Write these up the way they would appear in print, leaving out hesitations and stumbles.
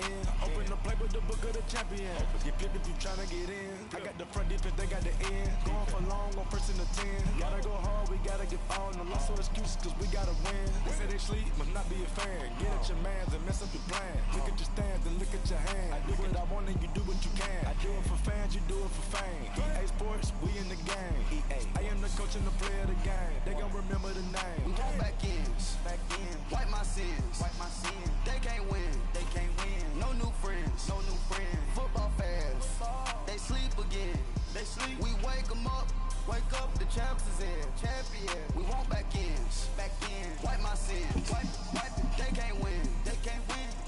end. Open the play with the book of the champion. Get flipped if you tryna get in. I got the front defense, they got the end. Going for long, on first and the 10. Gotta go hard, we gotta give all. No loss or excuses, cause we gotta win. They say they sleep, must not be a fan. Get at your mans and mess up your plan. Look at your stands and look at your hand. I do what I want and you do what you can. I do it for fans, you do it for fame. EA Sports, we in the game. EA. I am the coach and the player of the game. They gon' remember the name. We go back in, wipe my sins, They can't win, No new friends, Football fans, they sleep again. We wake 'em up, the champs is in. Champion, we want back in, wipe my sins, wipe it. They can't win,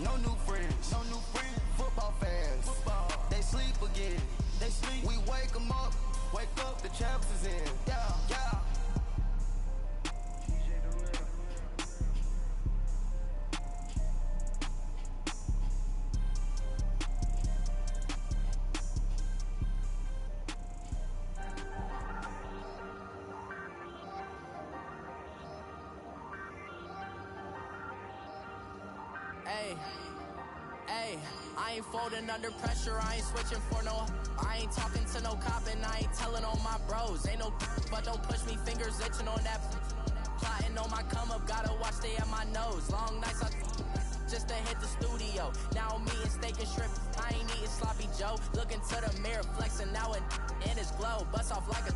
No new friends, Football fans, they sleep again. We wake 'em up, the champs is in. Yeah. Hey, I ain't folding under pressure, I ain't switching for no. I ain't talking to no cop and I ain't telling on my bros. Ain't no but don't push me, fingers itching on that. Plotting on my come up, gotta watch stay at my nose. Long nights just to hit the studio. Now I'm eating steak and shrimp, I ain't eating sloppy Joe. Looking to the mirror, flexing now and in his glow. Bust off like a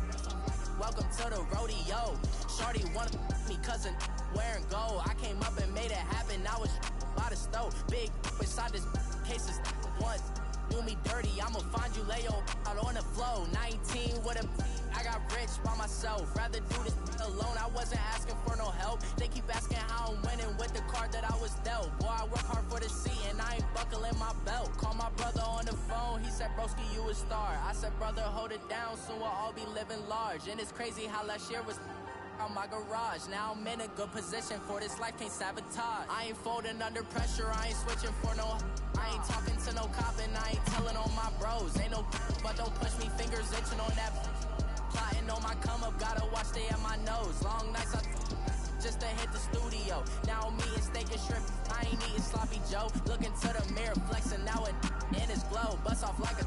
welcome to the rodeo. Shorty wanted me cousin wearing gold. I came up and made it happen, now it's by the stove. Big inside this cases once do me dirty, I'ma find you Leo out on the flow. 19 with a I got rich by myself, rather do this alone. I wasn't asking for no help, they keep asking how I'm winning with the card that I was dealt. Boy, I work hard for the seat and I ain't buckling my belt. Call my brother on the phone, he said broski you a star. I said brother hold it down, soon we'll all be living large. And it's crazy how last year was on my garage. Now I'm in a good position for this life, can't sabotage. I ain't folding under pressure, I ain't switching for no. I ain't talking to no cop and I ain't telling on my bros. Ain't no but don't push me, fingers itching on that. Plotting on my come up, gotta watch stay at my nose. Long nights just to hit the studio. Now I'm eating steak and shrimp, I ain't eating sloppy Joe. Looking to the mirror, flexing now and in his glow. Bust off like a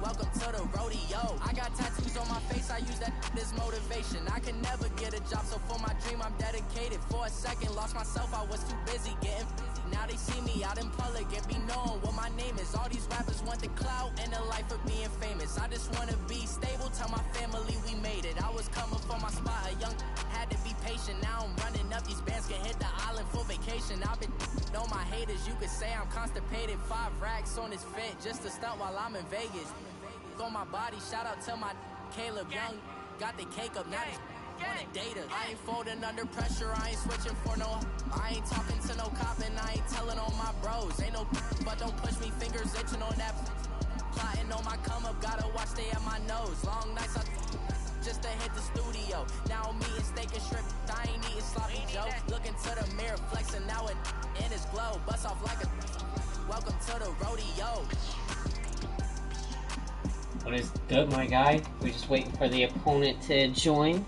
welcome to the rodeo. I got tattoos on my face, I use that as motivation. I can never get a job, so for my dream I'm dedicated. For a second, lost myself, I was too busy getting now they see me out in public and be known what my name is. All these rappers want the clout and the life of being famous. I just wanna be stable, tell my family we made it. I was coming for my spot, a young had to be patient. Now I'm running up, these bands can hit the island for vacation. I've been on my haters, you could say I'm constipated. 5 racks on his fit, just to stunt while I'm in Vegas. On my body, shout out to my Caleb Young, got the cake up, now wanna date her. I ain't folding under pressure, I ain't switching for no. I ain't talking to no cop and I ain't telling on my bros. Ain't no but don't push me, fingers itching on that. Plotting on my come up, gotta watch stay at my nose. Long nights just to hit the studio. Now I'm eating steak and shrimp, I ain't eating sloppy Joe. Looking to the mirror, flexing now and in his glow. Bust off like a welcome to the rodeo. What is good, my guy? We're just waiting for the opponent to join.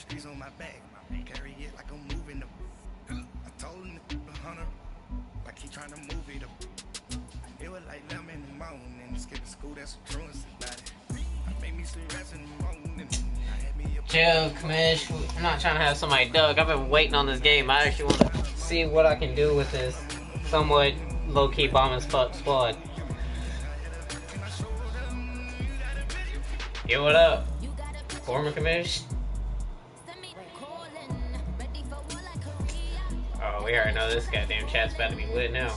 streets on my back. Carry it like I'm moving the. I told him the 100, like he trying to move it up. It was like 11 in the morning. Skipping school, that's what truancy about it. I made me some rest in the morning. I had me a Chill, Kamish. I'm not trying to have somebody duck. I've been waiting on this game. I actually want to see what I can do with this somewhat low-key bombing squad. Yo, what up? Former Kamish? Oh, we already know this goddamn chat's about to be lit now.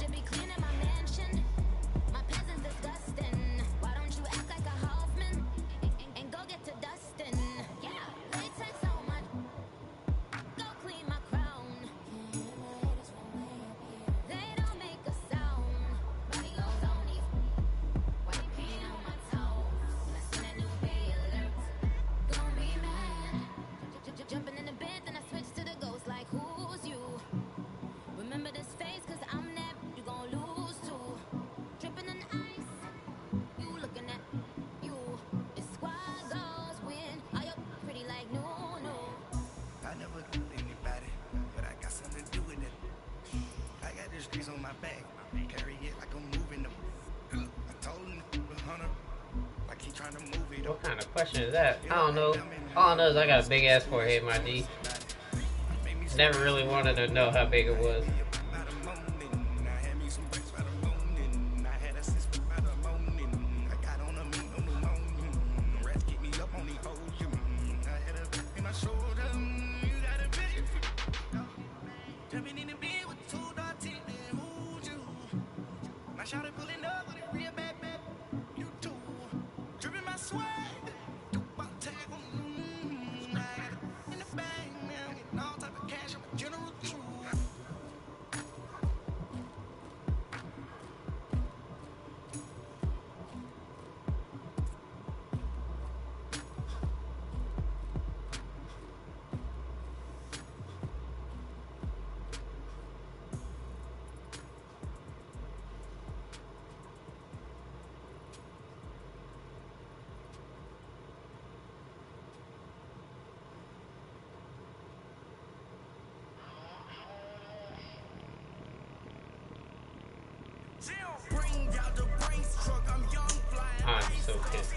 What kind of question is that? I don't know. All I know is I got a big ass forehead, my D. Never really wanted to know how big it was. I'm so pissed.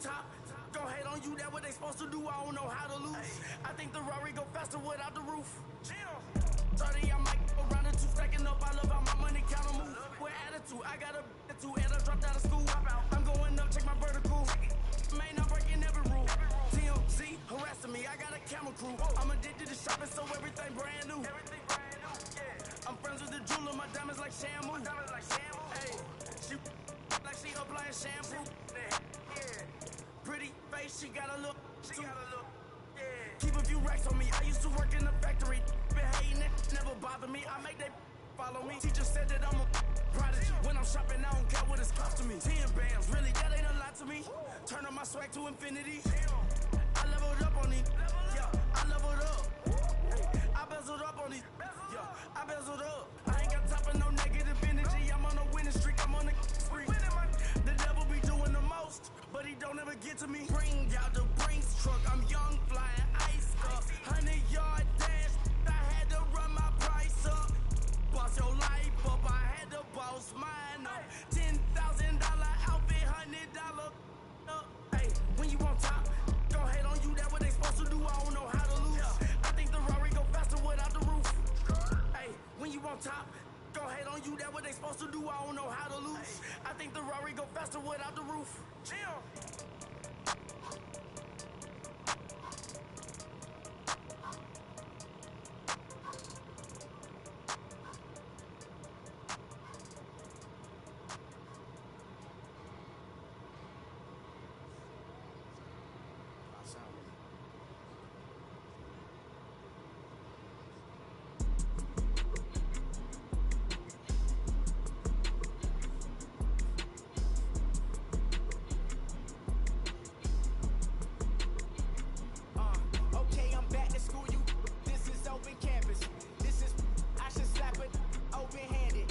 Top, go hate on you, that what they supposed to do, I don't know how to lose. I think the Rari go faster without the roof. 30, I'm like around the two, stacking up, I love how my money count on move. With attitude, I got a attitude, and I dropped out of school. I'm going up, check my vertical. Man, I'm breaking every rule. TMZ harassing me, I got a camera crew. I'm addicted to shopping, so everything brand new. I'm friends with the jeweler, my diamonds like Shamu. Hey, she like she applying shampoo. Pretty face, she got a look. Yeah. Keep a few racks on me. I used to work in the factory. Been hating it, never bother me. I make they follow me. Teacher said that I'm a prodigy. When I'm shopping, I don't care what it's costing me. 10 bands, really, that ain't a lot to me. Turn on my swag to infinity. I leveled up on these. Yeah, I leveled up. I bezeled up on these. Yeah, I bezeled up. I ain't got time for no negative energy. I'm on a winning streak. I'm on a spree. The devil be doing the most, but he don't ever get to me. Bring out the Brinks truck, I'm young, flying ice up. 100-yard dash, I had to run my price up. Boss your life up, I had to boss mine up. $10,000 outfit, $100 up. Hey, when you on top, go hate on you, that what they supposed to do, I don't know how to lose. I think the Rari go faster without the roof. Hey, when you on top, go hate on you, that what they supposed to do, I don't know how to lose. I think the Rari go faster without the roof. Chill. open-handed.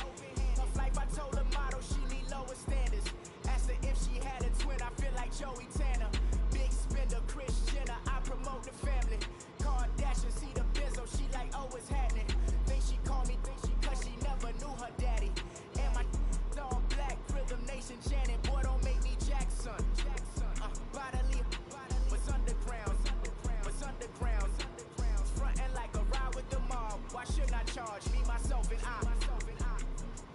Tough life, I told her motto, she need lower standards. Asked her if she had a twin, I feel like Joey Tanner. Big spender, Kris Jenner, I promote the family. Kardashian, see the Benzo, she like, oh, it's happening. Think she call me, cause she never knew her daddy. And my all black, Rhythm Nation Janet, boy, don't make me Jackson. Bodily, what's underground, what's underground. Frontin' like a ride with the mob, why shouldn't I charge me, myself, and I?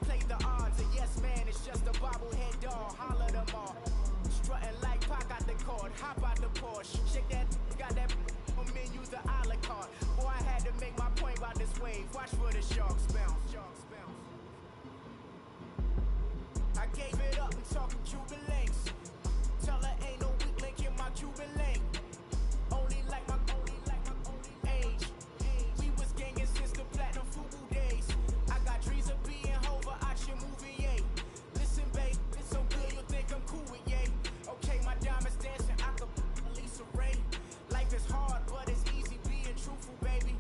Play the odds, a yes man, it's just a bobblehead doll, holler them all. Strutting like Pac out the cord, hop out the Porsche. Shake that, got that menu, the a la carte. Boy, I had to make my point about this wave, watch for the sharks bounce. I gave it up, I'm talking Cuban links. Tell her ain't no weak link in my Cuban link. Only like my age. We was gangin' since the platinum Fubu days. I got dreams of being Hova out your movie, yay. Listen, babe, it's so good you'll think I'm cool with yay. Okay, my diamonds dancing, I could Lisa Ray. Life is hard, but it's easy being truthful, baby.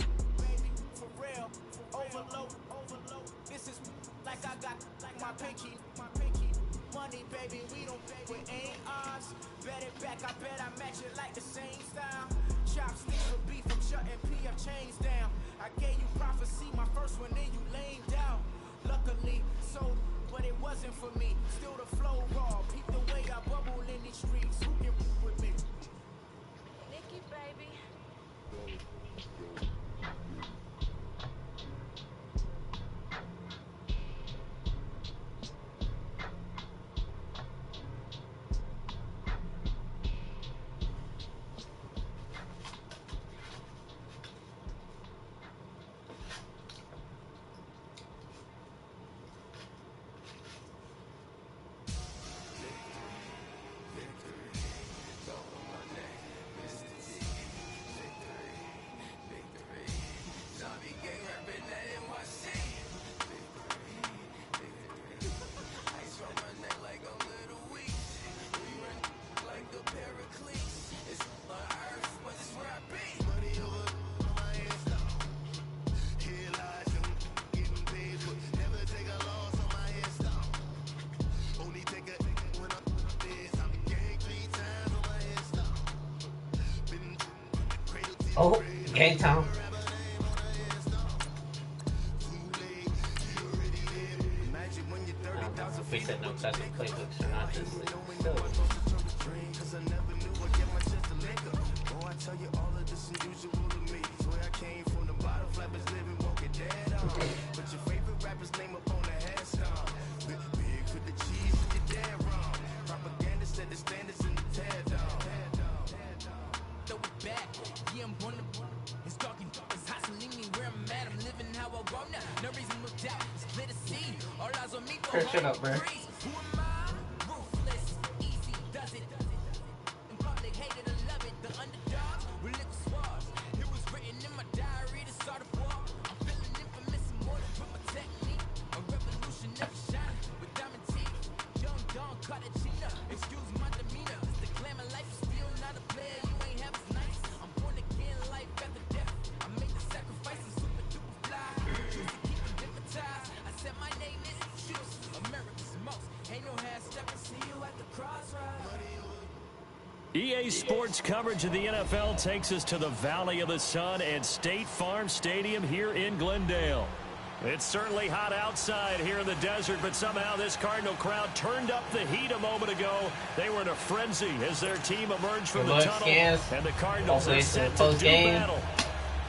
For real, overload. This is like I got like my pinky. Money, baby, we don't pay with ain't ours. Bet it back, I bet I match it like the same style. Chopsticks with beef, I'm shutting PF chains down. I gave you prophecy, my first one, then you lamed out. Luckily, so, but it wasn't for me. Still the flow raw, peep the way I bubble in these streets. Who can with me? Nikki, baby. Oh, Gang Town. If we set no custom playbooks or not, just But your favorite rapper's name up on the headstone. Big for the cheese, you're dead wrong. Propaganda said the standards in the tear down. Throw it back, yeah, I'm on the it's talking, it's hustling me where I'm at. I'm living how I want now. No reason to doubt, it's clear to see. All eyes on me, go shut up, bro. Who am I? Ruthless, easy does it. In public, hated or love it. The underdogs, religious wars. It was written in my diary to start a war. I'm feeling infamous and more than from my technique. A revolution never shine with diamond teeth. Young Don Cartagena, excuse my demeanor. It's the glamour life, is still not a player. You ain't half as nice. I'm born again, life after death. I made the sacrifice and super duper fly. Choose to keep it hypnotized. I said my name is Juice, America's most. Ain't no half stepping. See you at the crossroads. EA Sports coverage of the NFL takes us to the Valley of the Sun and State Farm Stadium here in Glendale. It's certainly hot outside here in the desert, but somehow this Cardinal crowd turned up the heat a moment ago. They were in a frenzy as their team emerged from the tunnel, and the Cardinals are set to do battle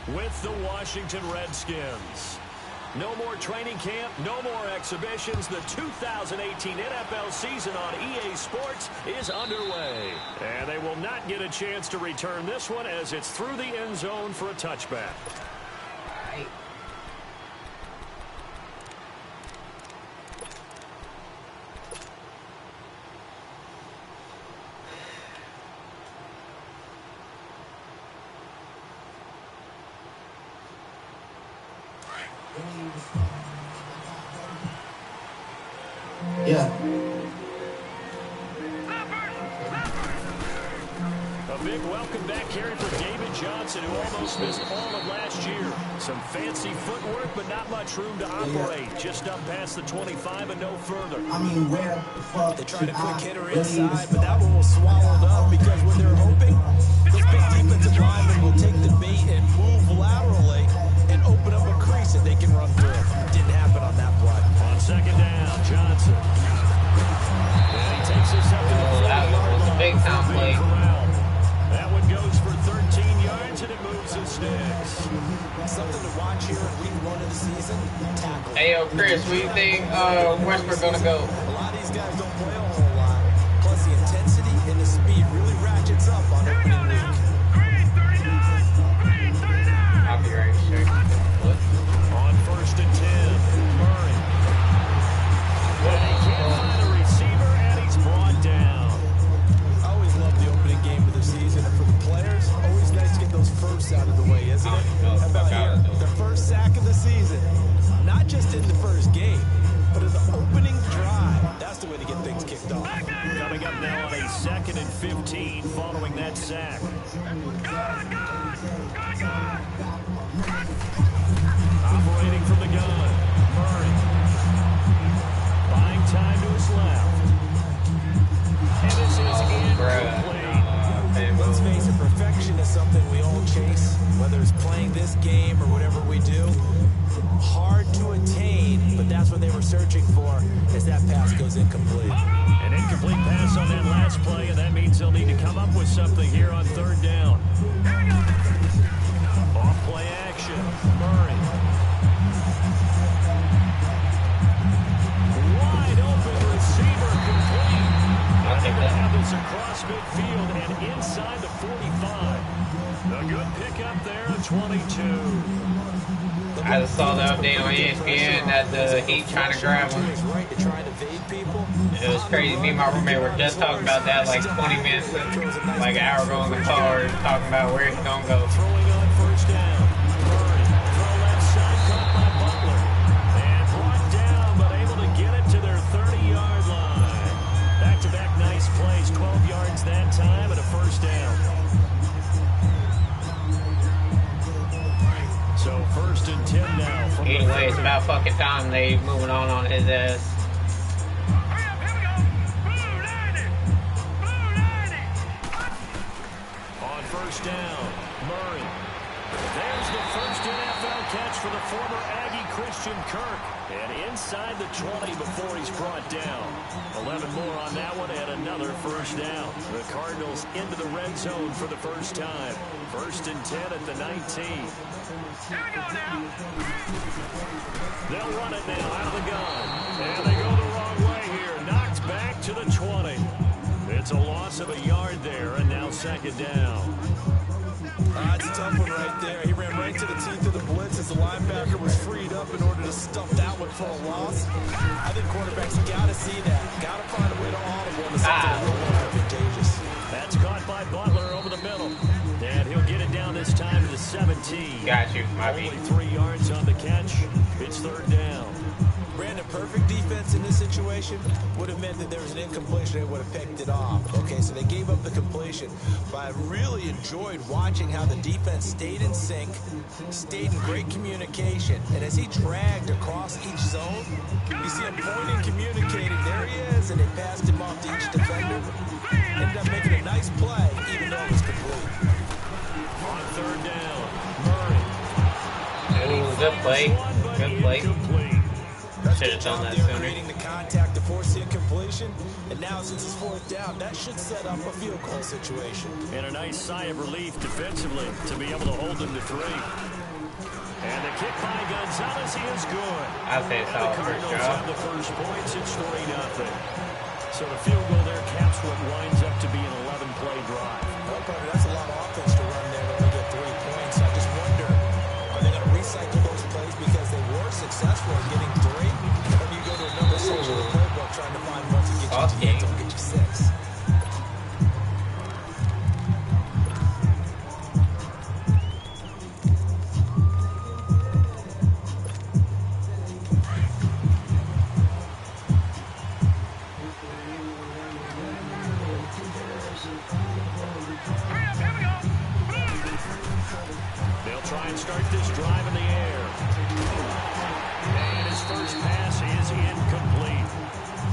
with the Washington Redskins. No more training camp, no more exhibitions. The 2018 NFL season on EA Sports is underway. And they will not get a chance to return this one as it's through the end zone for a touchback. Right. Yeah. A big welcome back carry for David Johnson, who almost missed all of last year. Some fancy footwork, but not much room to operate. Just up past the 25 and no further. I mean, where the fuck They tried a quick hitter inside, but that one was swallowed up because when they're hoping, those big defensive linemen will take the bait and move laterally and open up a crease that they can run through. Didn't happen on that play. On second down, Johnson. And he takes us up to the 40-yard that was a big time play. That one goes for 13 yards, and it moves the sticks. Something to watch here in week 1 of the season, tackle. Hey, yo, Chris, where you think Westbrook gonna go? A lot of these guys don't play a whole lot. Plus, the intensity and the speed really ratchets up on opening week. I'll be right sure. What? On first and 10, Murray. And he can't find a receiver, and he's brought down. I always love the opening game of the season, and for the players, always nice to get those firsts out of the way, isn't it? How about here? The first sack of the season. Not just in the first game, but in the opening drive. That's the way to get things kicked off. Coming up now on a 2nd and 15 following that sack. Operating from the gun, Murray. Buying time to his left. And this is incomplete. Let's face it, perfection is something we all chase, whether it's playing this game or whatever we do. Hard to attain, but that's what they were searching for as that pass goes incomplete. An incomplete pass on that last play, and that means they'll need to come up with something here on 3rd down. Off play action, Murray. Wide open receiver complete. And they're going to have this across midfield and inside the 45. A good pickup there at 22. I just saw the update on ESPN that the Heat trying to grab him. It was crazy. Me and my roommate were just talking about that like 20 minutes, like an hour ago in the car, talking about where he's going to go. Throwing on first down. Murray. Throw left side, caught by Butler. And brought down, but able to get it to their 30-yard line. Back-to-back nice plays. 12 yards that time and a first down. So 1st and 10 now. From Anyway, it's about fucking time they moving on his ass. On first down, Murray. There's the first NFL catch for the former Aggie Christian Kirk. And inside the 20 before he's brought down. 11 more on that one and another first down. The Cardinals into the red zone for the first time. 1st and 10 at the 19. Here we go now. They'll run it now out of the gun. And they go the wrong way here. Knocked back to the 20. It's a loss of a yard there, and now 2nd down. It's a tough one right there. He ran right to the teeth of the blitz as the linebacker was freed up in order to stuff that one for a loss. I think quarterbacks got to see that. Got to find a way to audible into something a little more advantageous. That's caught by Butler over the middle. And he'll get it down this time to the 17. Got you, Only 3 yards on the catch. It's 3rd down. Brandon, perfect defense in this situation would have meant that there was an incompletion. They would have picked it off. Okay, so they gave up the completion. But I really enjoyed watching how the defense stayed in sync, stayed in great communication. And as he dragged across each zone, you see him pointing, communicating. There he is, and they passed him off to each defender. Ended up making a nice play, even though it was complete. On 3rd down, Murray. Ooh, good play. Good play. Should have done that sooner. Creating the contact to force the incompletion, and now since it's 4th down, that should set up a field goal situation. And a nice sigh of relief defensively to be able to hold them to 3. And the kick by Gonzalez, he is good. I'd say it's all the first Cardinals drive. have the first points. It's 3-0. So the field goal there caps what winds up to be an 11-play drive. Well, Carter, that's a lot of offense to run there to only get 3 points. I just wonder, are they going to recycle those plays because they were successful in getting 3? Or do you go to another section of the playbook trying to find ones that get you to the end zone, get you 6? Hurry up, try and start this drive in the air. And his first pass is incomplete.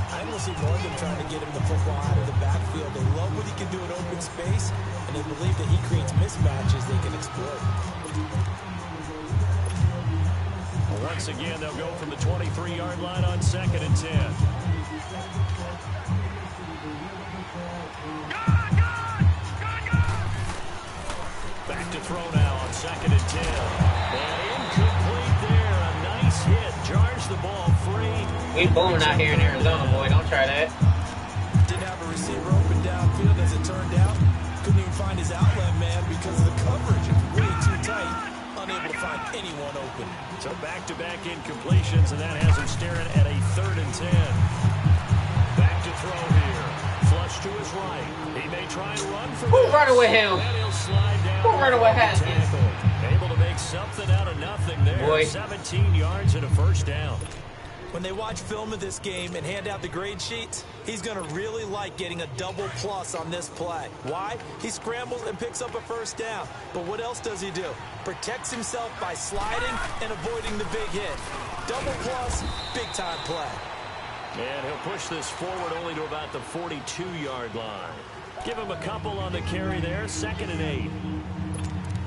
I don't see more of them trying to get him the football out of the backfield. They love what he can do in open space, and they believe that he creates mismatches they can exploit. Once again, they'll go from the 23-yard line on 2nd and 10. Back to throw now on 2nd and 10. And incomplete there. A nice hit. Jars the ball free. We booming out here in Arizona, boy. Don't try that. Didn't have a receiver open downfield as it turned out. Couldn't even find his outlet man because the coverage is way too tight. Unable to find anyone open. So back-to-back incompletions, and that has him staring at a 3rd and 10. Back to throw here. Flush to his right. He may try and run for Who's running with him? And he'll slide down. Who's running with Haskins? Able to make something out of nothing there. Boy. 17 yards and a first down. When they watch film of this game and hand out the grade sheets, he's going to really like getting a double plus on this play. Why? He scrambles and picks up a first down. But what else does he do? Protects himself by sliding and avoiding the big hit. Double plus, big-time play. And he'll push this forward only to about the 42-yard line. Give him a couple on the carry there. 2nd and 8.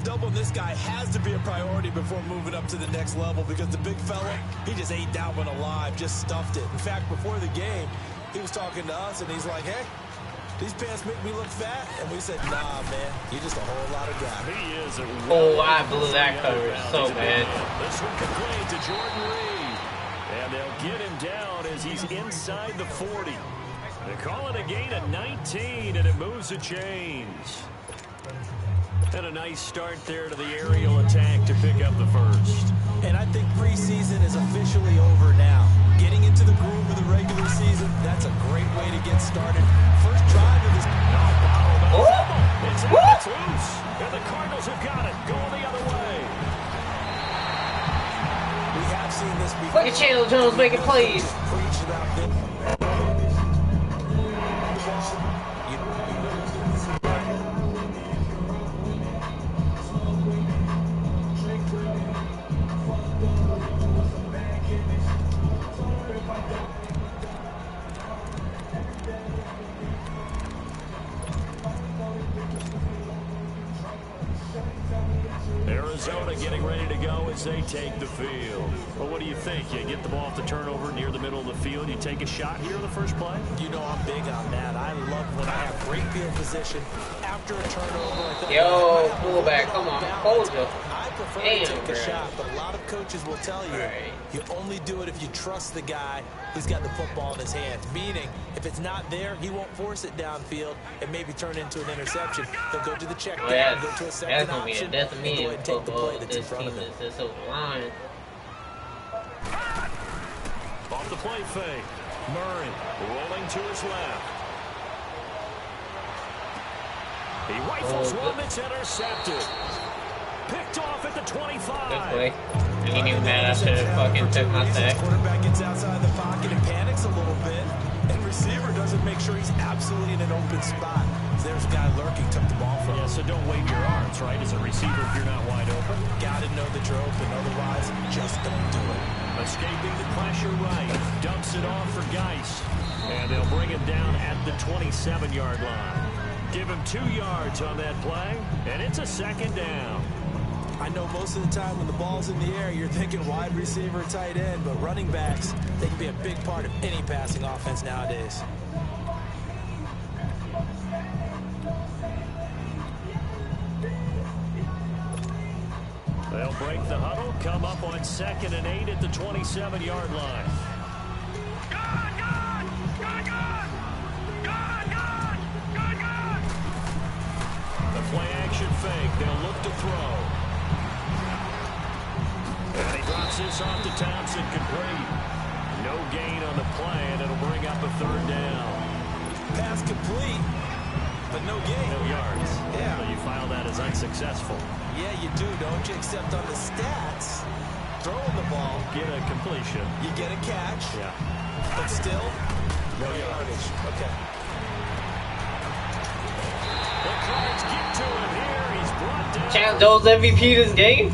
Doubling this guy has to be a priority before moving up to the next level because the big fella, he just ate that one alive, just stuffed it. In fact, before the game, he was talking to us, and he's like, hey, these pants make me look fat. And we said, nah, man, you're just a whole lot of guy. He is a Oh, I blew that coverage so bad. This one complete to Jordan Reed. And they'll get him down as he's inside the 40. They call it a gain of 19, and it moves the chains. And a nice start there to the aerial attack to pick up the first. And I think preseason is officially over now. Getting into the groove of the regular season, that's a great way to get started. First drive of this... No, bottled up. It's out, it's loose. And the Cardinals have got it. Going the other way. We have seen this before. Look at Chandler Jones making plays. Preach about this. Arizona getting ready to go as they take the field. Well, what do you think? You get the ball off the turnover near the middle of the field. You take a shot here in the first play? You know I'm big on that. I love when I have great field position after a turnover. Yo, fullback, come on, hold you. I prefer Damn, to take bro. a shot, but a lot of coaches will tell you you only do it if you trust the guy who's got the football in his hands. Meaning, if it's not there, he won't force it downfield and maybe turn into an interception. He'll go to the check down, go to a second that's gonna be a option, death and of go me ahead in and take the play football. that's in This front team of him. is just so blind. Off the play fake. Murray rolling to his left. He rifles one that's intercepted. Picked off at the 25. Good play. And he knew that I should have fucking took my sack. Quarterback gets outside the pocket and panics a little bit, and receiver doesn't make sure he's absolutely in an open spot. There's a guy lurking, took the ball from him. Yeah, so don't wave your arms, right, as a receiver if you're not wide open. Gotta know that you're open, otherwise, just don't do it. Escaping the pressure right. Dumps it off for Geis. And they'll bring him down at the 27-yard line. Give him 2 yards on that play, and it's a second down. I know most of the time when the ball's in the air, you're thinking wide receiver, tight end, but running backs, they can be a big part of any passing offense nowadays. They'll break the huddle, come up on 2nd and 8 at the 27-yard line. The play action fake, they'll look to throw. And he drops this off to Thompson, complete. No gain on the play, and it'll bring up a 3rd down. Pass complete, but no gain. No yards. Yeah. So you file that as unsuccessful. Yeah, you do, don't you? Except on the stats, throwing the ball, Get a completion. you get a catch, Yeah. but still, no yardage. Okay. The Cards get to him here. He's brought down Chandler Jones MVP this game?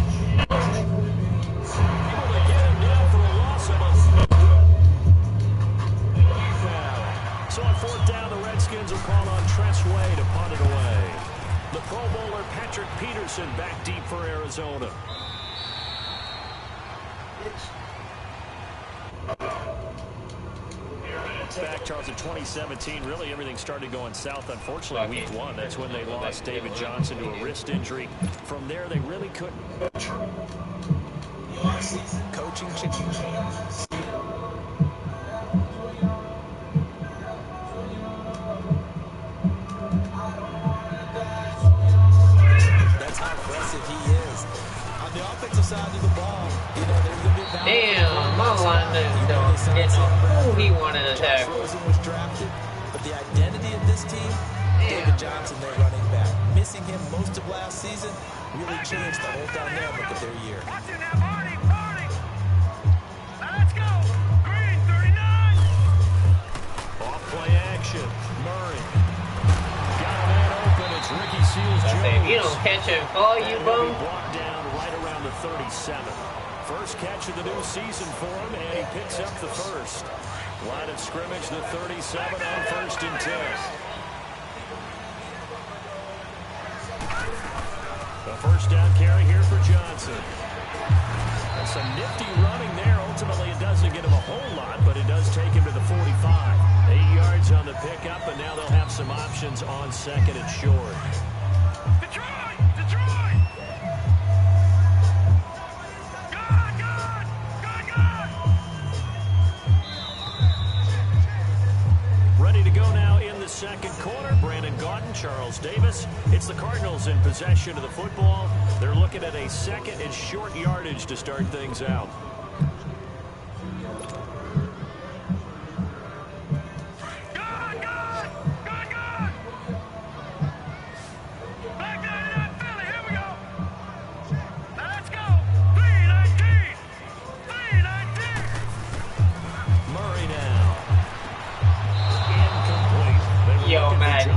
So on fourth down, the Redskins will call on Tress Way to punt it away. The Pro Bowler Patrick Peterson back deep for Arizona. Back, Charles, in 2017, really everything started going south. Unfortunately, week one, that's when they lost David Johnson to a wrist injury. From there, they really couldn't. Coaching change. That's how aggressive he is. On the offensive side of the ball, you know, there's going to be a balance. Damn, my line don't get who he wanted to tackle. Rosen was drafted, but the identity of this team, David Johnson, their running back. Missing him most of last season really changed the whole dynamic of their year. Let's go. Green 39. Off play action. Murray. Got a man open. It's Ricky Seals-Jones. If you don't catch him, fall you bum. Brought down right around the 37. First catch of the new season for him, and he picks up the first. Line of scrimmage, the 37 on 1st and 10. The first down carry here for Johnson. And some nifty running there. Ultimately, it doesn't get him a whole lot, but it does take him to the 45. 8 yards on the pickup, and now they'll have some options on 2nd and short. Detroit! Detroit! Ready to go now in the second quarter. Brandon Gaudin, Charles Davis. It's the Cardinals in possession of the football. They're looking at a 2nd and short yardage to start things out.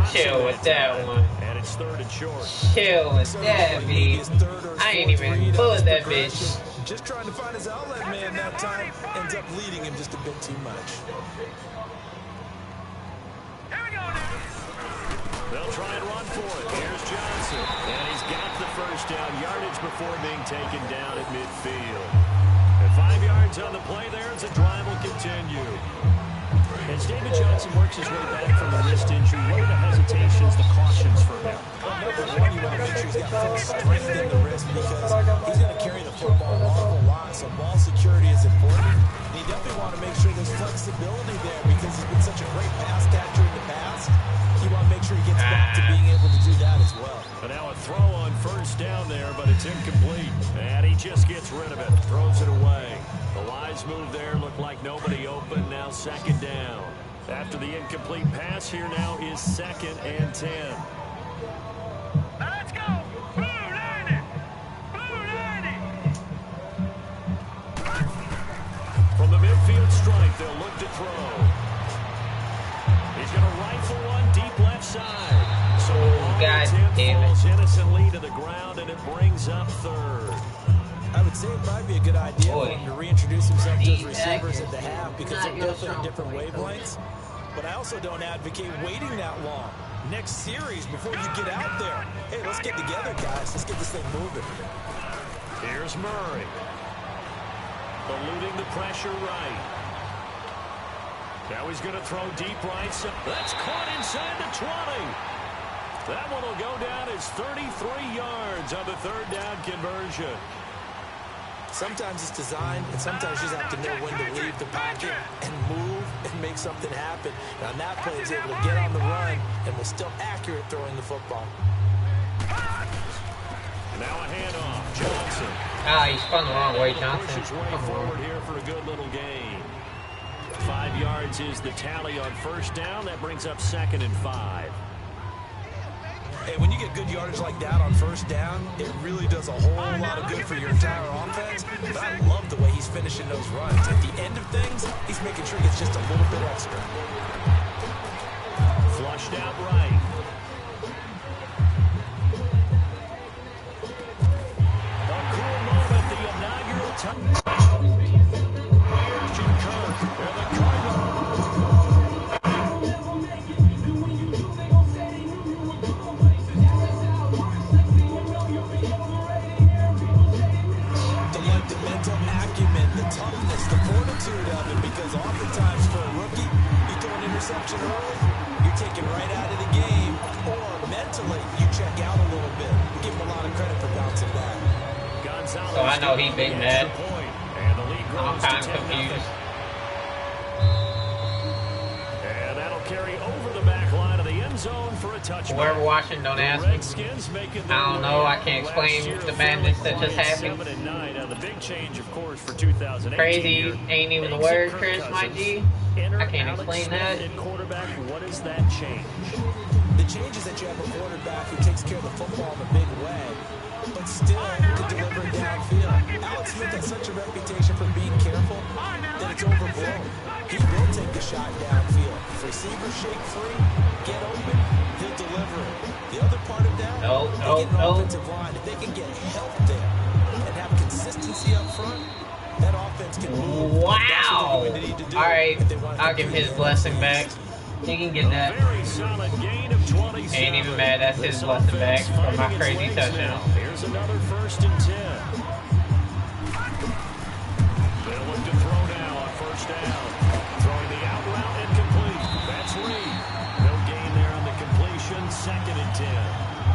Chill with that one. And it's 3rd and short. Chill with that, B. I ain't even pulling that bitch. Just trying to find his outlet man that time. Ends up leading him just a bit too much. Here we go now. They'll try and run for it. Here's Johnson. And he's got the first down yardage before being taken down at midfield. And 5 yards on the play there as the drive will continue. As David Johnson works his way back from the wrist injury, what are the hesitations, the cautions for him? Number one, you want to make sure he's got full strength in the wrist because he's going to carry the football an awful lot, so ball security is important. And you definitely want to make sure there's flexibility there because he's been such a great pass catcher in the past. You want to make sure he gets back to being able to do that as well. And now a throw on first down there, but it's incomplete. And he just gets rid of it, throws it away. The wise move there, looked like nobody open, now 2nd down. After the incomplete pass, here now is 2nd and 10. Let's go! Blue 90! Blue 90! From the midfield stripe, they'll look to throw. He's going to rifle one deep left side. So God damn it. falls innocently to the ground, and it brings up 3rd. I would say it might be a good idea for him to reintroduce himself to his receivers at the half because they're definitely in different wavelengths. But I also don't advocate waiting that long. Next series, before you get out there, hey, let's get together, guys. Let's get this thing moving. Here's Murray. Eluding the pressure right. Now he's going to throw deep right. That's caught inside the 20. That one will go down as 33 yards on the 3rd down conversion. Sometimes it's designed, and sometimes you just have to know when to leave the pocket and move and make something happen. And on that play, he's able to get on the run and was still accurate throwing the football. Now a handoff. Johnson. Ah, he spun the wrong way, Johnson. Pushes way forward here for a good little gain. 5 yards is the tally on first down. That brings up 2nd and 5. Hey, when you get good yardage like that on first down, it really does a whole lot of good for your entire offense. But I love the way he's finishing those runs. At the end of things, he's making sure he gets just a little bit extra. Flushed out right. right out of the game, or mentally you check out a little bit. Give him a lot of credit for bouncing back. Gonzalez, So I know he big mad. And the lead I'm grows kind to of 10-0. confused. And that'll carry over the back line of the end zone for a touchback. Whoever watching, don't ask me. Redskins making their I don't know. I can't last explain year the madness that just fairly happened. quiet, 7-9. The big change, of course, for 2018. Crazy here. ain't even the Exit word, Kirk Chris, my Cousins. G. Enter I can't Alex explain Smith that. at quarterback. What is that change? The change is that you have a quarterback who takes care of the football in a big way, but still can deliver it downfield. Alex Smith has such a reputation for being careful that it's overblown. He will take the shot downfield. If receivers shake free, get open, he'll deliver it. The other part of that, they get an offensive line. If they can get help there and have consistency up front, that offense can move. Wow! Alright, I'll give his blessing back. He can get that. Very solid gain of 27. Ain't even mad, that's his blessing back for my crazy touchdown. Here's another 1st and 10. They'll look to throw now on 1st down. Throwing the out route incomplete. That's Reed. No gain there on the completion. 2nd and 10.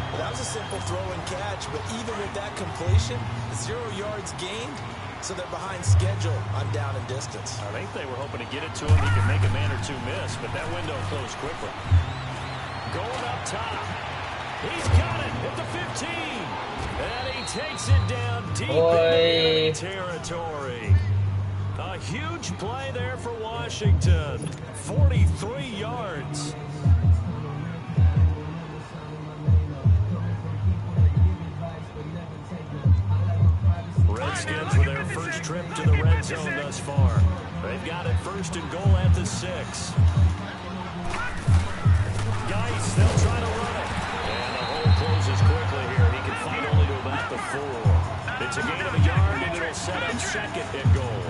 Well, that was a simple throw and catch, but even with that completion, 0 yards gained, so they're behind schedule on down and distance. I think they were hoping to get it to him. He could make a man or two miss, but that window closed quickly. Going up top. He's got it at the 15. And he takes it down deep in territory. A huge play there for Washington. 43 yards. Redskins with their first trip to the red zone thus far. They've got it 1st and goal at the 6. Geis, they'll try to run it. And the hole closes quickly here. He can fight only to about the 4. It's a gain of a yard, and it'll set up 2nd and goal.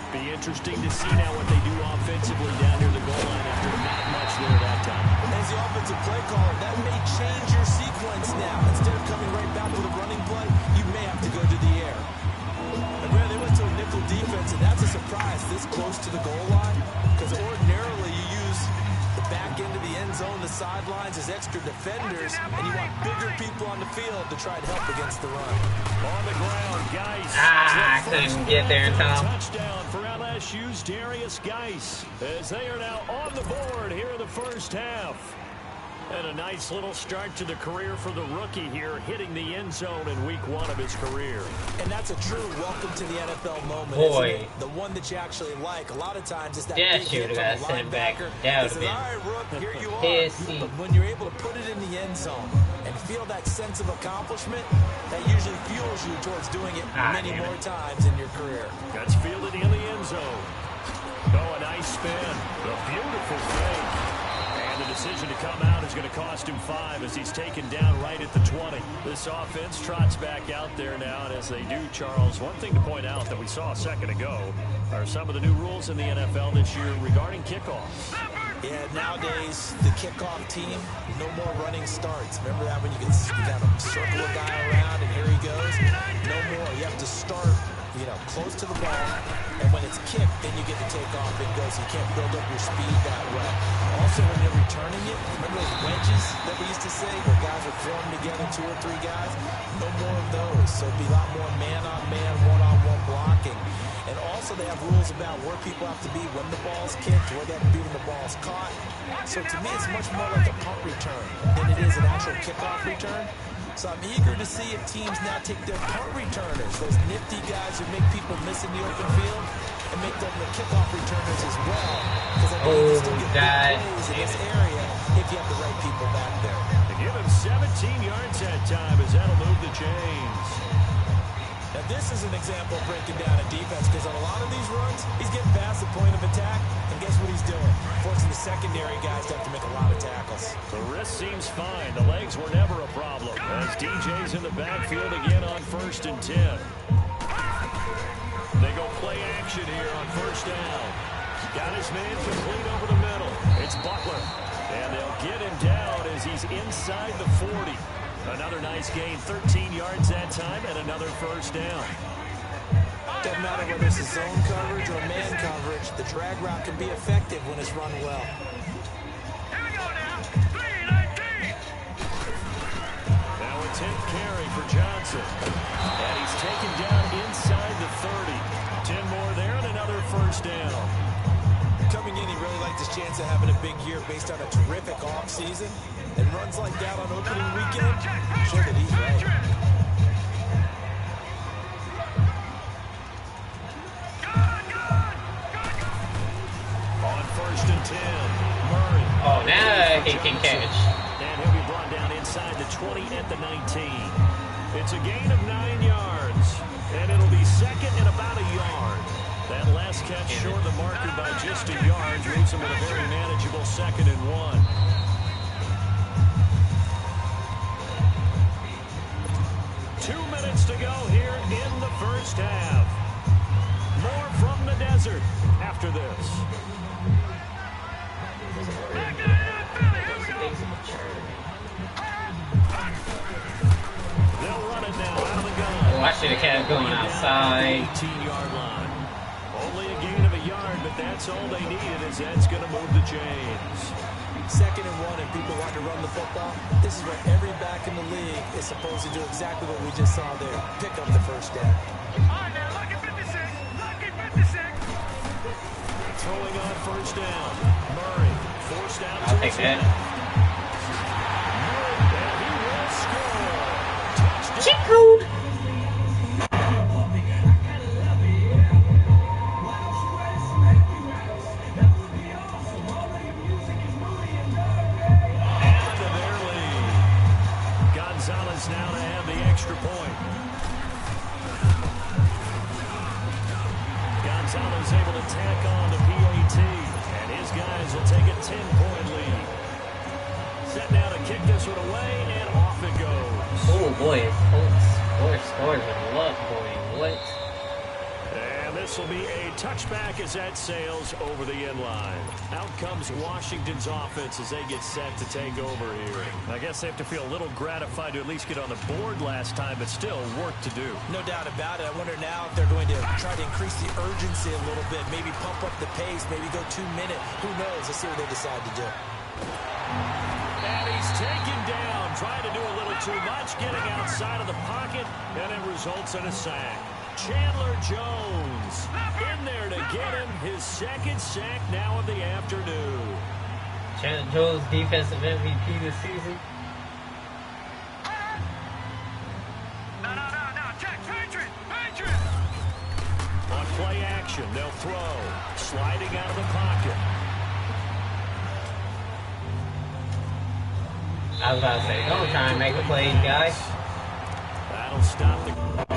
Be interesting to see now what they do offensively down near the goal line after not much there that time. As the offensive play caller, that may change your sequence now. Instead of coming right back with a running play, you may have to go to the air. And man, they went to a nickel defense, and that's a surprise this close to the goal line, because ordinarily you use the back end of the end zone, the sidelines as extra defenders, and you want bigger people on the field to try to help against the run. On the ground, Geis. I couldn't get there in time. Touchdown for LSU's Darius Geis, as they are now on the board here in the 1st half. And a nice little start to the career for the rookie here, hitting the end zone in week 1 of his career. And that's a true welcome to the NFL moment, Boy. isn't it? The one that you actually like. A lot of times it's that Yeah, big shoot, hit I from got the sent back. linebacker. That He says, would've all right, Rook, here you are. pissy. But when you're able to put it in the end zone and feel that sense of accomplishment, that usually fuels you towards doing it many more times in your career. That's fielded in the end zone. Oh, a nice spin. A beautiful fake. And the decision to come out is going to cost him 5 as he's taken down right at the 20. This offense trots back out there now, and as they do, Charles, one thing to point out that we saw a second ago are some of the new rules in the NFL this year regarding kickoffs. Yeah, nowadays, the kickoff team, no more running starts. Remember that when you can kind of circle a guy around and here he goes? No more. You have to start, close to the ball, and when it's kicked, then you get to take off and go, so you can't build up your speed that way. Also, when you're returning it, remember those wedges that we used to say where guys would form together, 2 or 3 guys? No more of those. So it'd be a lot more man-on-man, one-on-one blocking. And also they have rules about where people have to be when the ball's kicked, where they have to be when the ball's caught. So to me, it's much more like a punt return than it is an actual kickoff return. So I'm eager to see if teams now take their punt returners, those nifty guys who make people miss in the open field, and make them the kickoff returners as well. Because I think you can still get big plays in this area if you have the right people back there. They give him 17 yards that time as that'll move the chains. Now this is an example of breaking down a defense, because on a lot of these runs, he's getting past the point of attack, and guess what he's doing? Forcing the secondary guys to have to make a lot of tackles. The wrist seems fine. The legs were never a problem as DJ's in the backfield again on 1st and 10. They go play action here on 1st down. Got his man complete over the middle. It's Butler. And they'll get him down as he's inside the 40. Another nice gain, 13 yards that time, and another 1st down. Doesn't matter whether it's a zone coverage or man coverage, the drag route can be effective when it's run well. it. And he's taken down inside the 30. 10 more there and another first down. Coming in, he really liked his chance of having a big year based on a terrific offseason. And runs like that on opening weekend show that he's right. On 1st and 10, Murray. Oh, now he can catch. And he'll be brought down inside the 20 at the 19. It's a gain of 9 yards. And it'll be second and about a yard. That last catch short the marker by just a yard leaves him with a very manageable 2nd and 1. To go here in the first half. More from the desert after this. They'll run it now out of the gun. Oh, I should have kept going outside. 18-yard line. Only a gain of a yard, but that's all they needed as that's going to move the chains. 2nd and 1 and people want to run the football. This is where every back in the league is supposed to do exactly what we just saw there. Pick up the first down. All right, now, look at 56. Look at 56. Throwing on first down. Murray forced out. I'll take that. And he will score. Touchdown. Cheat code. Now to have the extra point. Gonzalez able to tack on to PAT, and his guys will take a 10-point lead. Set now to kick this one away, and off it goes. Oh boy, Colts scores with luck, boy. What? And this will be a touchback as that sails over the end line. Out comes Washington's offense as they get set to take over here. I guess they have to feel a little gratified to at least get on the board last time, but still work to do. No doubt about it. I wonder now if they're going to try to increase the urgency a little bit, maybe pump up the pace, maybe go 2-minute. Who knows? Let's see what they decide to do. And he's taken down, trying to do a little too much, getting outside of the pocket, and it results in a sack. Chandler Jones in there to get him his 2nd sack now of the afternoon. Chandler Jones, defensive MVP this season. No. Patriot. On play action, they'll throw. Sliding out of the pocket. I was about to say, don't try and make a play, guys. That'll stop the clock.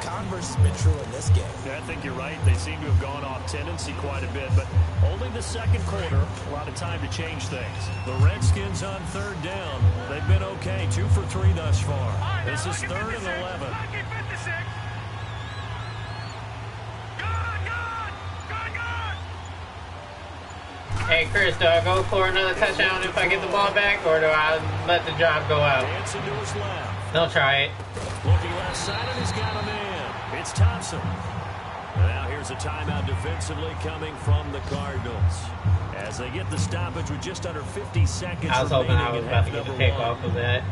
Converse has been true in this game. Yeah, I think you're right. They seem to have gone off tendency quite a bit, but only the 2nd quarter. A lot of time to change things. The Redskins on 3rd down. They've been okay. 2 for 3 thus far. This is 3rd and 11. Hey, Chris, do I go for another touchdown if I get the ball back, or do I let the drive go out? Hanson to his left. They'll try it. Looking left side, and he's got a man. It's Thompson. Now here's a timeout defensively coming from the Cardinals. As they get the stoppage with just under 50 seconds I was hoping I was about to get the pick off of that.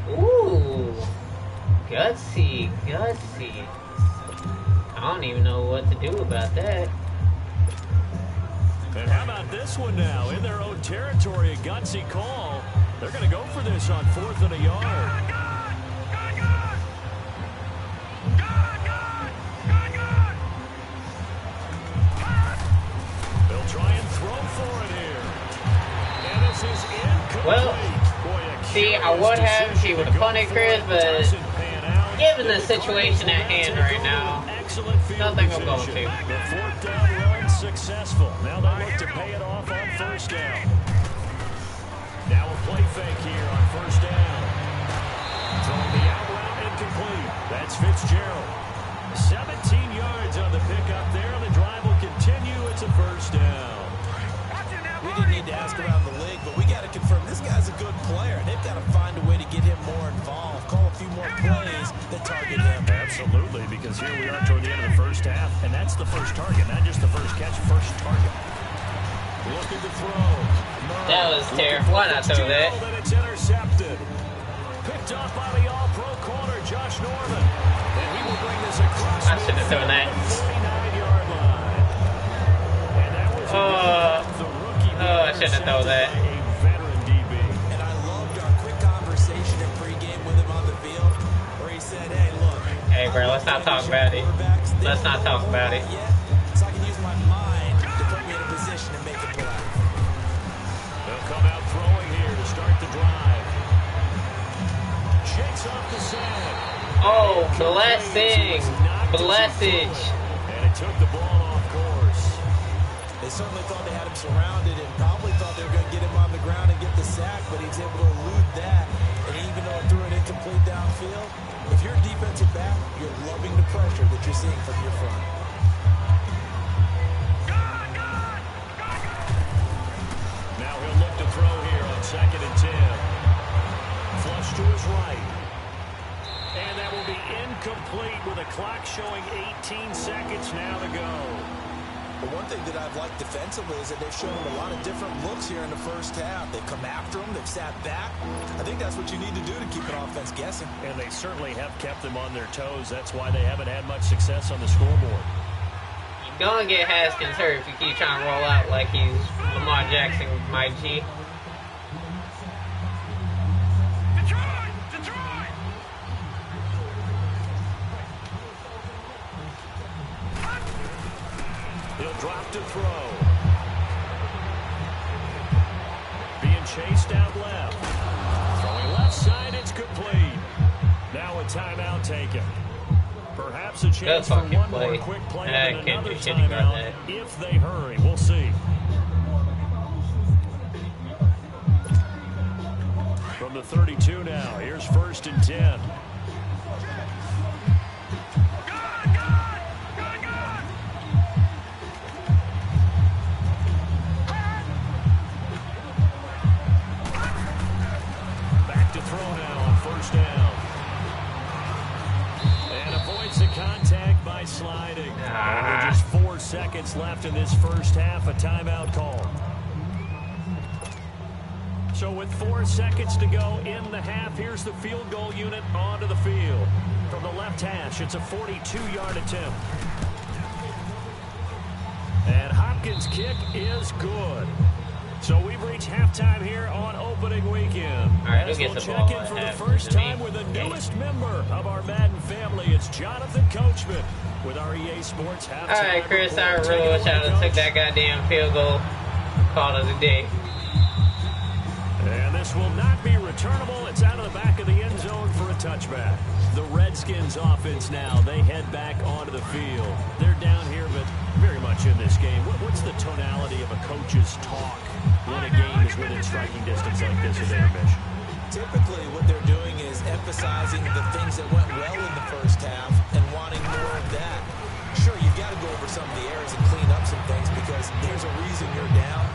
Ooh. Gutsy. I don't even know what to do about that. And how about this one now? In their own territory, a gutsy call. They're going to go for this on 4th and a yard. They'll try and throw for it here. And this is incomplete. Well, see, I would have if he would have punted, Chris, but given the situation at hand right now, nothing I'm going to. The 4th down run successful. Now they look to pay it off on 1st down. Now a play fake here on 1st down. Throwing the out route incomplete. That's Fitzgerald. 17 yards on the pickup there. The drive will continue. It's a 1st down. We didn't need to ask around the league, but we got to confirm this guy's a good player. They've got to find a way to get him more involved. Call a few more plays that target him. Absolutely. Absolutely, because here we are toward the end of the first half, and that's the first target, not just the first catch, first target. Looking to throw. That was terrible. Why not throw that? And it's intercepted. Picked off by the all-pro corner, Josh Norman. And he will bring this across. I should have thrown that. 49-yard line. And that was the rookie. I shouldn't have thrown that. A veteran DB. And I loved our quick conversation in pregame with him on the field, where he said, "Hey, look. Hey, bro, let's not talk about it. Let's not talk about it. So I can use my mind to put me in a position to make a play." They'll come out throwing here to start the drive. Shakes off the sand. Oh, blessing. Blessage. And it took the ball off course. They certainly thought they had him surrounded and probably thought they were going to get him on the ground and get the sack, but he was able to elude that. And even though it threw it incomplete downfield, if you're a defensive back, you're loving the pressure that you're seeing from your front. Now he'll look to throw here on 2nd and 10. Flush to his right. And that will be incomplete with a clock showing 18 seconds now to go. But one thing that I've liked defensively is that they've shown him a lot of different looks here in the first half. They've come after him. They've sat back. I think that's what you need to do to keep an offense guessing. And they certainly have kept them on their toes. That's why they haven't had much success on the scoreboard. You're gonna get Haskins hurt if you keep trying to roll out like he's Lamar Jackson, Mike G. He'll drop to throw. Being chased out left. Throwing left side, it's complete. Now a timeout taken. Perhaps a chance for one more quick play and another timeout if they hurry. We'll see. From the 32 now, here's 1st and 10. Throw now on 1st down. And avoids the contact by sliding. And with just 4 seconds left in this first half, a timeout call. So with 4 seconds to go in the half, here's the field goal unit onto the field. From the left hash, it's a 42-yard attempt. And Hopkins' kick is good. So we've reached halftime here on opening weekend. All right, As we'll check in for the first time with the newest member of our Madden family. It's Jonathan Coachman with our EA Sports halftime. All right, Chris, I really wish I would have took that goddamn field goal. Called us a day. And this will not be returnable. It's out of the back of the end zone for a touchback. The Redskins offense now, they head back onto the field. They're down here, but very much in this game. What's the tonality of a coach's talk when a game is within striking distance like this at intermission? Typically, what they're doing is emphasizing the things that went well in the first half and wanting more of that. Sure, you've got to go over some of the errors and clean up some things because there's a reason you're down.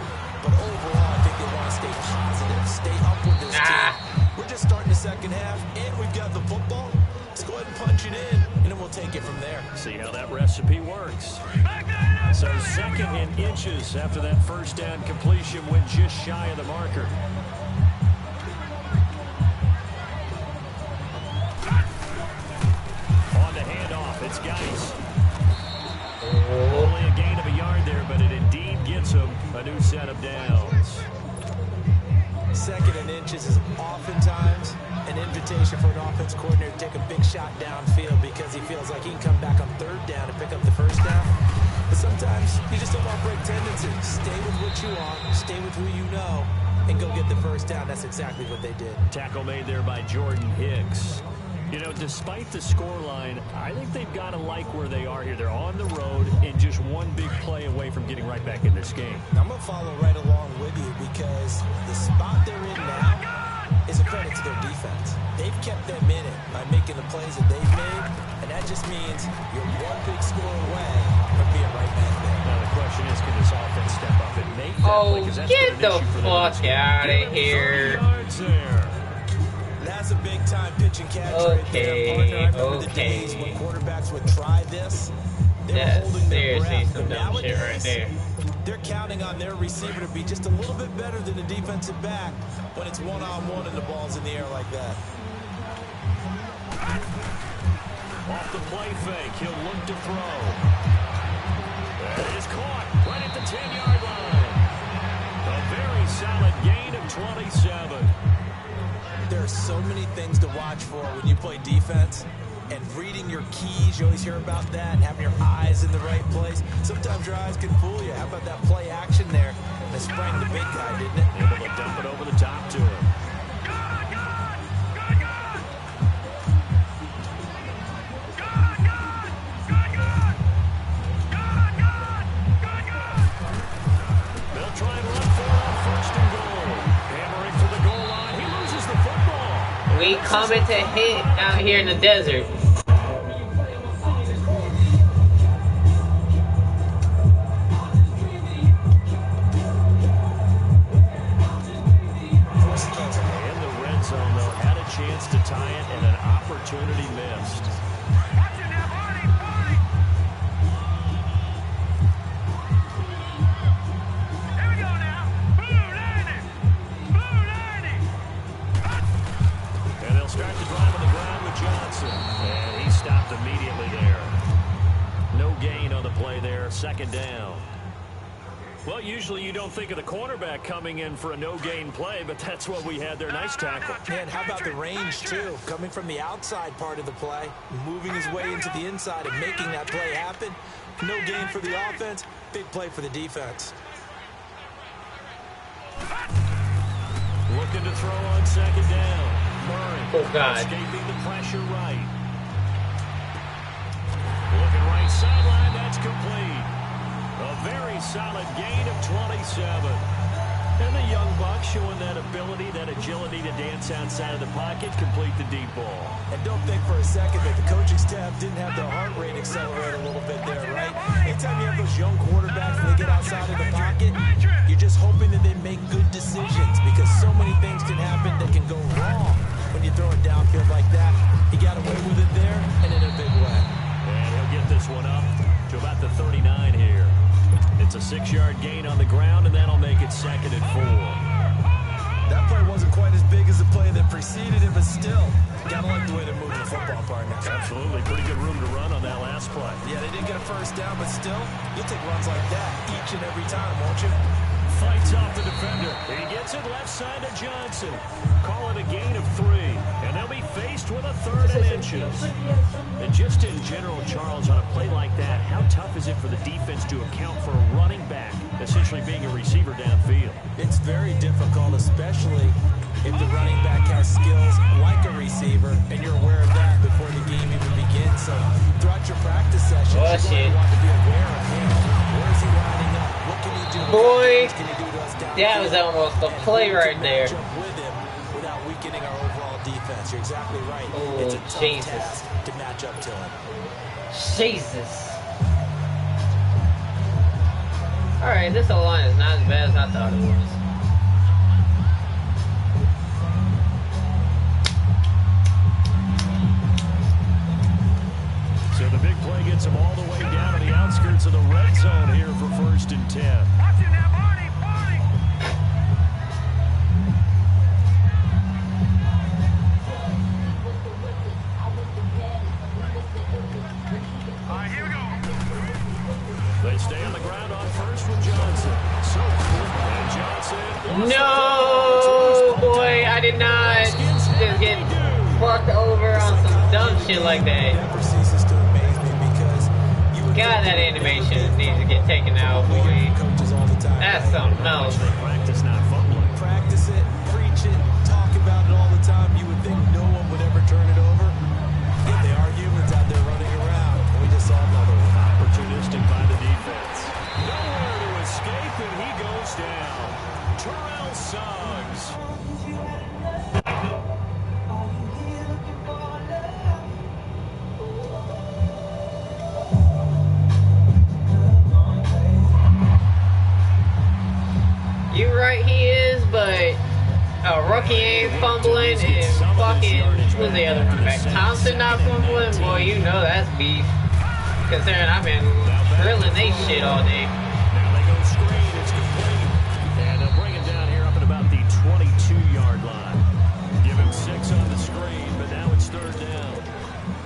But overall, I think they want to stay positive, stay up with this team. We're just starting the second half, and we've got the football. Let's go ahead and punch it in, and then we'll take it from there. See how that recipe works. So 2nd and inches after that first down completion went just shy of the marker. On the handoff, it's Geis. Only a gain of a yard there, but it indeed gets him a new set of downs. 2nd and inches is oftentimes an invitation for an offense coordinator to take a big shot downfield because he feels like he can come back on 3rd down and pick up the first down. But sometimes you just don't want break tendencies. Stay with what you want, stay with who you know, and go get the first down. That's exactly what they did. Tackle made there by Jordan Hicks. You know, despite the scoreline, I think they've got to like where they are here. They're on the road and just one big play away from getting right back in this game. I'm going to follow right along with you because the spot they're in now is a credit to their defense. They've kept them in it by making the plays that they've made, and that just means you're one big score away from being right back there. Now the question is, can this offense step up and make that play? 'Cause that's Get been an the issue for them fuck this game. out of here. 30 yards there. That's a big time pitch and catch right there, partner. I remember the days when quarterbacks would try this. They were holding their breath. But nowadays, right there. They're counting on their receiver to be just a little bit better than the defensive back when it's one-on-one and the ball's in the air like that. Off the play fake, he'll look to throw. It is caught right at the 10-yard line. A very solid gain of 27. There are so many things to watch for when you play defense. And reading your keys, you always hear about that, and having your eyes in the right place. Sometimes your eyes can fool you. How about that play action there? That sprang the big guy, didn't it? Able to dump it over the top to him. They'll try and run for it on first and goal. Hammering for the goal line. He loses the football. We coming to hit out here in the desert. Chance to tie it and an opportunity missed. Here we go now. And they'll start the drive on the ground with Johnson. And he stopped immediately there. No gain on the play there. Second down. Well, usually you don't think of the cornerback coming in for a no-gain play, but that's what we had there. Nice tackle. And how about the range, too? Coming from the outside part of the play, moving his way into the inside and making that play happen. No gain for the offense, big play for the defense. Looking to throw on second down. Murray. Oh, God. Escaping the pressure right. Looking right sideline, that's complete. A very solid gain of 27. And the young buck showing that ability, that agility to dance outside of the pocket, complete the deep ball. And don't think for a second that the coaching staff didn't have their heart rate accelerate a little bit there, right? Anytime you have those young quarterbacks and they get outside of the pocket, you're just hoping that they make good decisions because so many things can happen that can go wrong when you throw it downfield like that. He got away with it there and in a big way. And he'll get this one up to about the 39 here. It's a 6-yard gain on the ground, and that'll make it 2nd and 4. That play wasn't quite as big as the play that preceded it, but still, gotta like the way they're moving the football, partner. Absolutely. Pretty good room to run on that last play. Yeah, they didn't get a first down, but still, you'll take runs like that each and every time, won't you? Fights off the defender. He gets it left side to Johnson. Call it a gain of 3, and they'll be faced with a 3rd and inches. And just in general, Charles, on a play like that, how tough is it for the defense to account for a running back essentially being a receiver downfield? It's very difficult, especially if the running back has skills like a receiver, and you're aware of that before the game even begins. So throughout your practice sessions, you're going to want to be aware of him. Where is he lining up? What can he do? Boy, Can he do to us downfield? that was almost a play right there. With him without weakening our overall defense. You're exactly right. Oh, it's a tough Jesus. task to match up to him. Jesus. Alright, this O-line is not as bad as I thought it was. So the big play gets him all the way down to the outskirts of the red zone here for 1st and 10. Watch it now, Barney, Barney. All right, here we go. They stay on the ground on first with Johnson. So and Johnson. No, boy, I did not just get fucked over on some dumb shit like that. Never ceases to amaze me because you would God, that animation needs to get taken out, boy. coaches all the time. That's something else. Practice not fumbling. Practice it, preach it, talk about it all the time. You would think no one would ever turn it over. Yet they are humans out there running around. We just saw another one. Opportunistic by the defense. Nowhere to escape, and he goes down. Terrell Suggs. You're right, he is, but a rookie ain't fumbling, and fucking, who's the other running back? Thompson not fumbling? Boy, you know that's beef. Considering I've been drilling they shit all day. Now they go screen. It's complete. And they'll bring it down here up at about the 22-yard line. Give him 6 on the screen, but now it's 3rd down.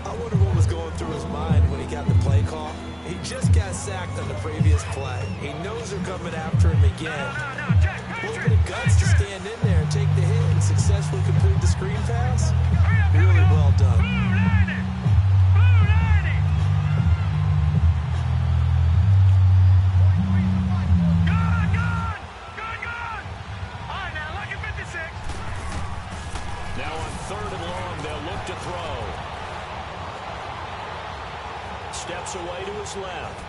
I wonder what was going through his mind when he got the play call. He just got sacked on the previous play. He knows they're coming after him again. A little bit of guts to stand in there and take the hit and successfully complete the screen pass. Really well done. Now on 3rd and long, they'll look to throw. Steps away to his left.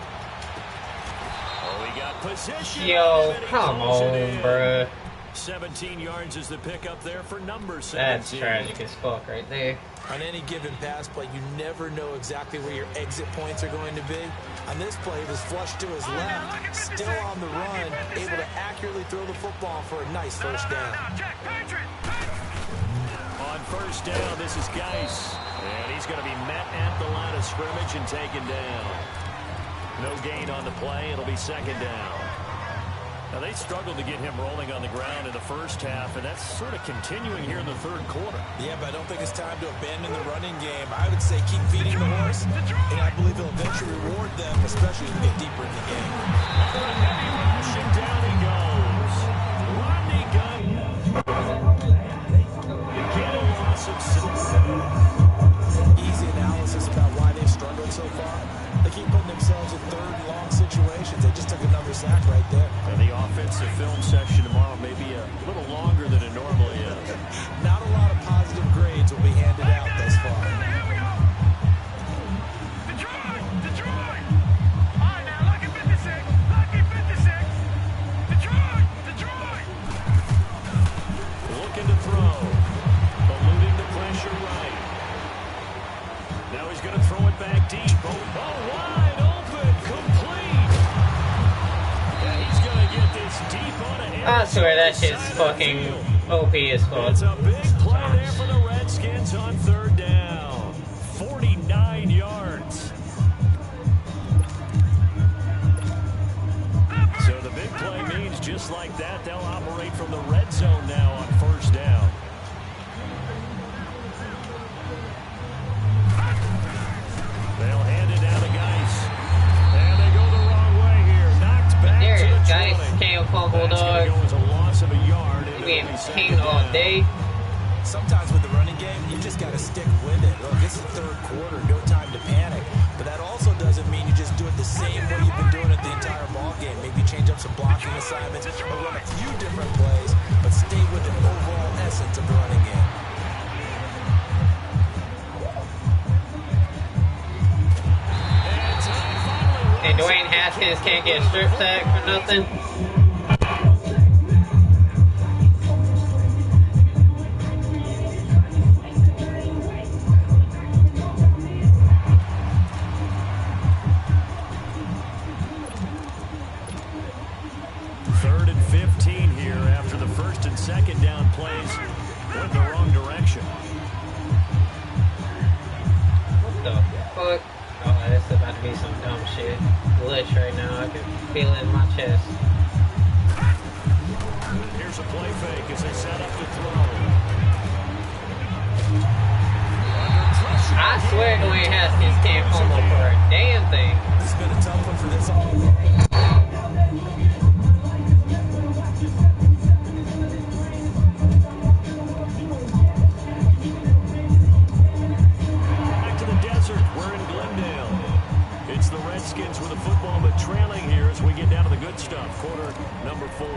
Oh, he got position. Yo, come on, bruh. 17 yards is the pickup there for number 17. That's tragic as fuck right there. On any given pass play, you never know exactly where your exit points are going to be. On this play, it was flushed to his left, still on the run, able to accurately throw the football for a nice 1st down. On 1st down, this is Geis. And he's going to be met at the line of scrimmage and taken down. No gain on the play. It'll be 2nd down. Now, they struggled to get him rolling on the ground in the first half, and that's sort of continuing here in the 3rd quarter. Yeah, but I don't think it's time to abandon the running game. I would say keep feeding the horse, and I believe he'll eventually reward them, especially as we get deeper in the game. Rushing down he goes. Rodney Gunn. Get a loss of 6. Easy analysis about why they've struggled so far. They keep putting themselves in 3rd and long situations. They just took another sack right there. And the offensive film session tomorrow may be a little longer than it normally is. Not a lot of positive grades will be handed out thus far. Detroit! All right, now, lucky 56. Lucky 56. Detroit! Looking to throw. Eluding the pressure right. Now he's going to throw it back deep. Oh, wide open. Complete. Yeah, he's going to get this deep on a I swear that shit's fucking OP as fuck. It's a big play there for the Redskins on 3rd down. 49 yards. So the big play means just like that, they'll operate from the red zone now on 1st down. They'll hand it down to Geis. And they go the wrong way here. Knocked back There to it the is, Geis. 20. Can't fumble, That's dog. going to go as a loss of a yard. You being king all day. Sometimes with the running game, you just got to stick with it. Look, this is 3rd quarter, no time to panic. But that also doesn't mean you just do it the same way you've been doing it the entire ball game. Maybe change up some blocking assignments or run a few different plays, but stay with the overall essence of the running game. And Dwayne Haskins can't get strip sacked for nothing. Third and 15 here after the 1st and 2nd down plays went the wrong direction. What the fuck? Oh, this is about to be some dumb shit. Glitch right now. I can feel it in my chest. Here's a play fake as they set up to throw. I swear Dwayne Haskins can't fumble for a damn thing. This has been a tough one for this all. Back to the desert. We're in Glendale. It's the Redskins with the football, but trailing here as we get down to the good stuff. Quarter number 4.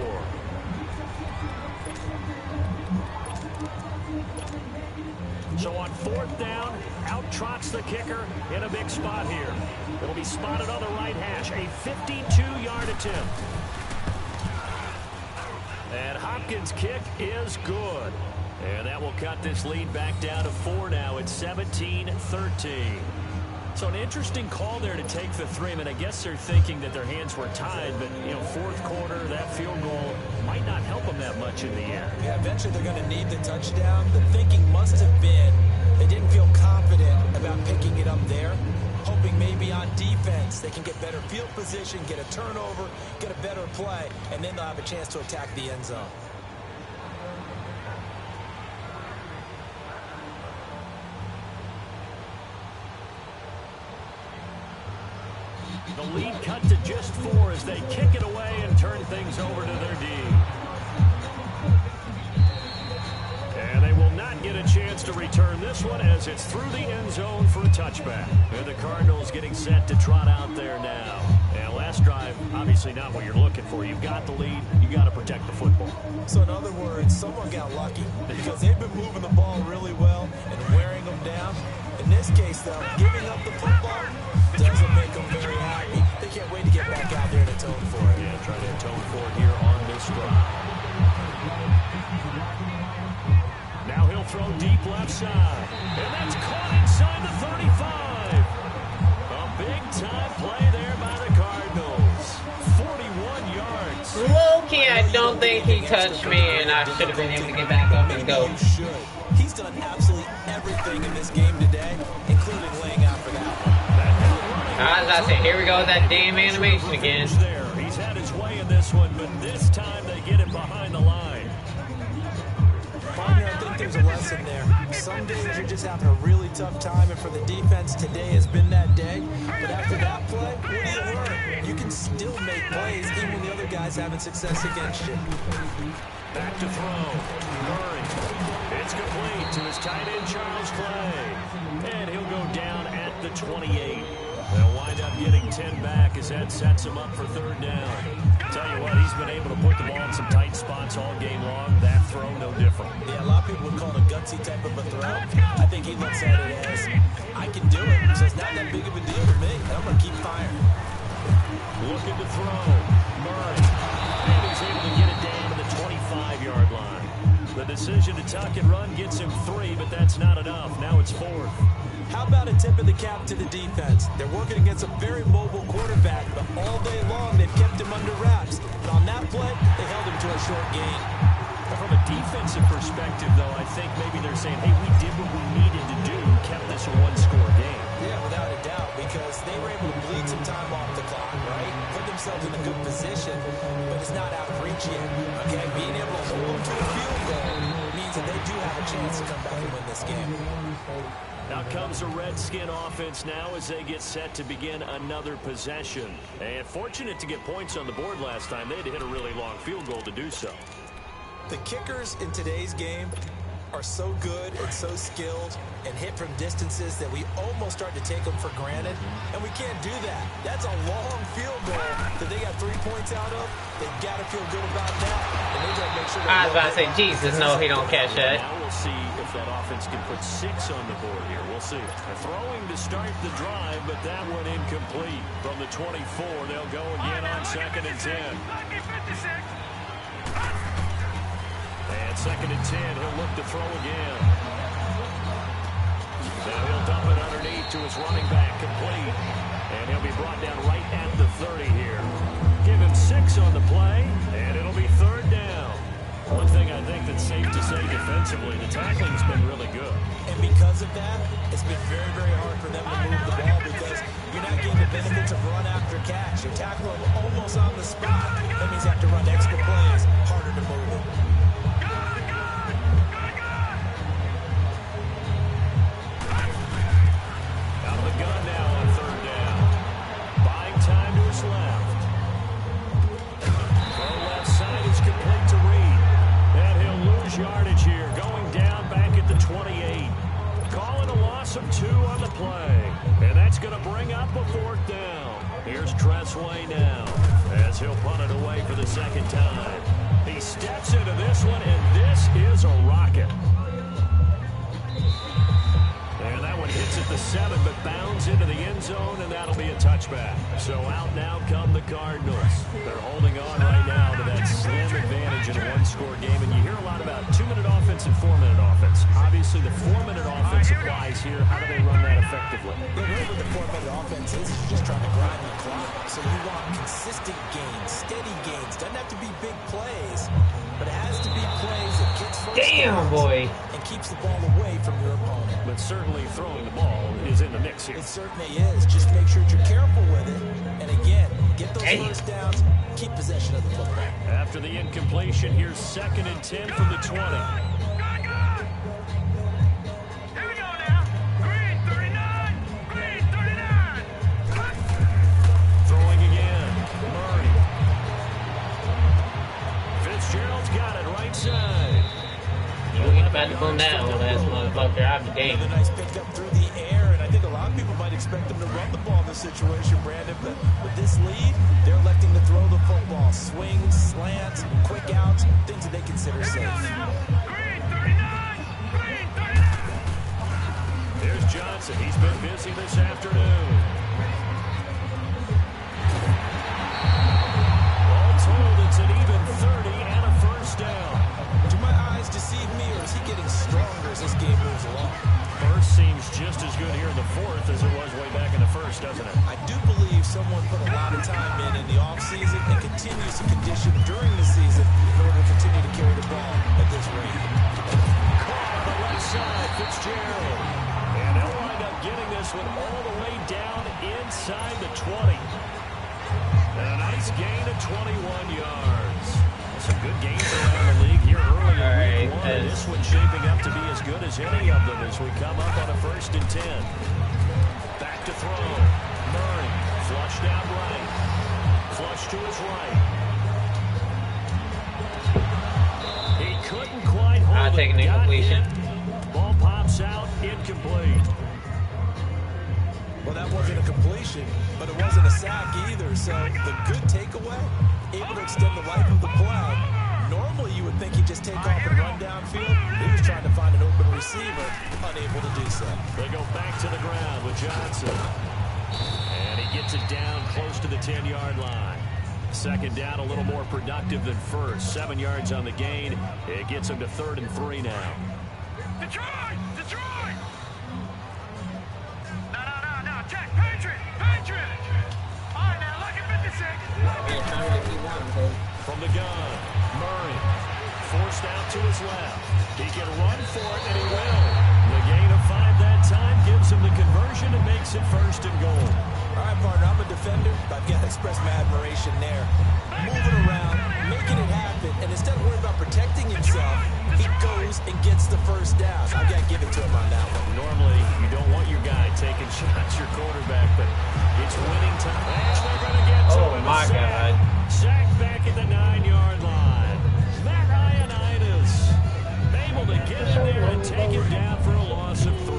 So on 4th down, out trots the kicker in a big spot here. It'll be spotted on the right hash. A 52-yard attempt. And Hopkins' kick is good. And that will cut this lead back down to 4 now. It's 17-13. So an interesting call there to take the 3. I mean, I guess they're thinking that their hands were tied, but, you know, fourth quarter, that field goal might not help them that much in the end. Yeah, eventually they're going to need the touchdown. The thinking must have been they didn't feel confident about picking it up there, hoping maybe on defense they can get better field position, get a turnover, get a better play, and then they'll have a chance to attack the end zone. The lead cut to just 4 as they kick it away and turn things over to their D. And they will not get a chance to return this one as it's through the end zone for a touchback. And the Cardinals getting set to trot out there now. And last drive, obviously not what you're looking for. You've got the lead. You got to protect the football. So in other words, someone got lucky because they've been moving the ball really well and wearing them down. In this case, though, giving up the football doesn't make them very happy. They can't wait to get back out there and atone for it. Yeah, try to atone for it here on this drive. Now he'll throw deep left side. And that's caught inside the 35. A big-time play there by the Cardinals. 41 yards. Low-key, I don't think he touched me, and I should have been able to get back up and go. You should. He's done absolutely everything in this game today, including laying out for that one. As I said, here we go with that damn animation again. He's had his way in this one, but this time they get him behind the line. Partner, I think there's a lesson there. Some days you're just having a really tough time, and for the defense, today has been that day. But after that play, what do you learn? You can still make plays even when the other guy's having success against you. Back to throw. Murray. It's complete to his tight end, Charles Clay. And he'll go down at the 28. They'll wind up getting 10 back as that sets him up for third down. Tell you what, he's been able to put the ball in some tight spots all game long. That throw, no different. Yeah, a lot of people would call it a gutsy type of a throw. I think he looks at it as, I can do it, so it's not that big of a deal to me. I'm going to keep firing. Looking to throw. Murray. And he's able to get it down to the 25-yard line. The decision to tuck and run gets him 3, but that's not enough. Now it's 4th. How about a tip of the cap to the defense? They're working against a very mobile quarterback, but all day long they've kept him under wraps. And on that play, they held him to a short gain. From a defensive perspective, though, I think maybe they're saying, hey, we did what we needed to do, kept this a one-score game. Yeah, without a doubt, because they were able to bleed some time off the clock, right? Put themselves in a good position, but it's not out of reach yet. Okay, being able to hold them to a field goal means that they do have a chance to come back and win this game. Now comes a Redskin offense now as they get set to begin another possession. And fortunate to get points on the board last time. They had to hit a really long field goal to do so. The kickers in today's game are so good and so skilled and hit from distances that we almost start to take them for granted. And we can't do that. That's a long field goal that they got 3 points out of. They've got to feel good about that. And they got to make sure I was about to say, Jesus, no, he don't catch that. Now we'll see if that offense can put 6 on the board here. We'll see. They're throwing to start the drive, but that one incomplete. From the 24, they'll go again on 2nd and 10. And 2nd and 10, he'll look to throw again. Now he'll dump it underneath to his running back, complete. And he'll be brought down right at the 30 here. Give him 6 on the play, and it'll be 3rd down. One thing I think that's safe to say defensively, the tackling's been really good. And because of that, it's been very, very hard for them to move the ball because you're not getting the benefits of run after catch. You're tackling almost on the spot. That means you have to run extra plays, harder to move it. Out of the gun now on 3rd down. Buying time to his left. The left side is complete to Reed. And he'll lose yardage here. Going down back at the 28. Calling a loss of 2 on the play. And that's going to bring up a 4th down. Here's Tressway now as he'll punt it away for the 2nd time. He steps into this one, and this is a rocket. And that one hits at the 7, but bounds into the end zone, and that'll be a touchback. So out now come the Cardinals. They're holding on right now to that slim advantage in a one-score game. And you hear a lot about 2-minute offense and 4-minute offense. Obviously, the 4-minute offense applies guys here, how do they run that effectively? Yeah, really what the format of offense is you're just trying to grind the clock. So you want consistent gains, steady gains. Doesn't have to be big plays, but it has to be plays that gets first downs and keeps the ball away from your opponent. But certainly throwing the ball is in the mix here. It certainly is. Just make sure you're careful with it. And again, get those first downs, keep possession of the football. After the incompletion, here's 2nd and 10 from the 20. Throwing again. Murray. Fitzgerald's got it right side. You ain't about to pull that old ass motherfucker out of the game. Another nice pickup through the air, and I think a lot of people might expect them to run the ball in this situation, Brandon, but with this lead, they're electing to throw the football. Swings, slants, quick outs, things that they consider safe. Here's Johnson. He's been busy this afternoon. All told, it's an even 30 and a first down. Do my eyes deceive me, or is he getting stronger as this game moves along? First seems just as good here in the fourth as it was way back in the first, doesn't it? I do believe someone put a lot of time in the offseason and continues to condition during the season in order to continue to carry the ball at this rate. Caught on the left side, Fitzgerald. And they'll wind up getting this one all the way down inside the 20. And a nice gain of 21 yards. Some good games around the league here early in week 1. And this one's shaping up to be as good as any of them as we come up on a 1st and 10. Back to throw. Murray flushed out right. Flush to his right. He couldn't quite hold it. Taking incompletion. Ball pops out, incomplete. Well, that wasn't a completion, but it wasn't a sack either. So the good takeaway, able to extend the life of the play. Normally, you would think he'd just take off and run downfield. He was trying to find an open receiver, unable to do so. They go back to the ground with Johnson. And he gets it down close to the 10-yard line. 2nd down, a little more productive than first. 7 yards on the gain. It gets him to 3rd and 3 now. Detroit! Detroit! No, check! Patriot! All right, now, look at 56. From the gun, Murray forced out to his left. He can run for it, and he will. The gain of 5 that time gives him the conversion and makes it 1st and goal. All right, partner, I'm a defender, but I've got to express my admiration there. Moving around, making it happen, and instead of worrying about protecting himself, he goes and gets the 1st down. I've got to give it to him on that one. Normally, you don't want your guy taking shots, your quarterback, but it's winning time. And they're going to get to him. Oh, my God. Sacked back at the 9-yard line. Matt Ioannidis able to get in there and take him down for a loss of 3.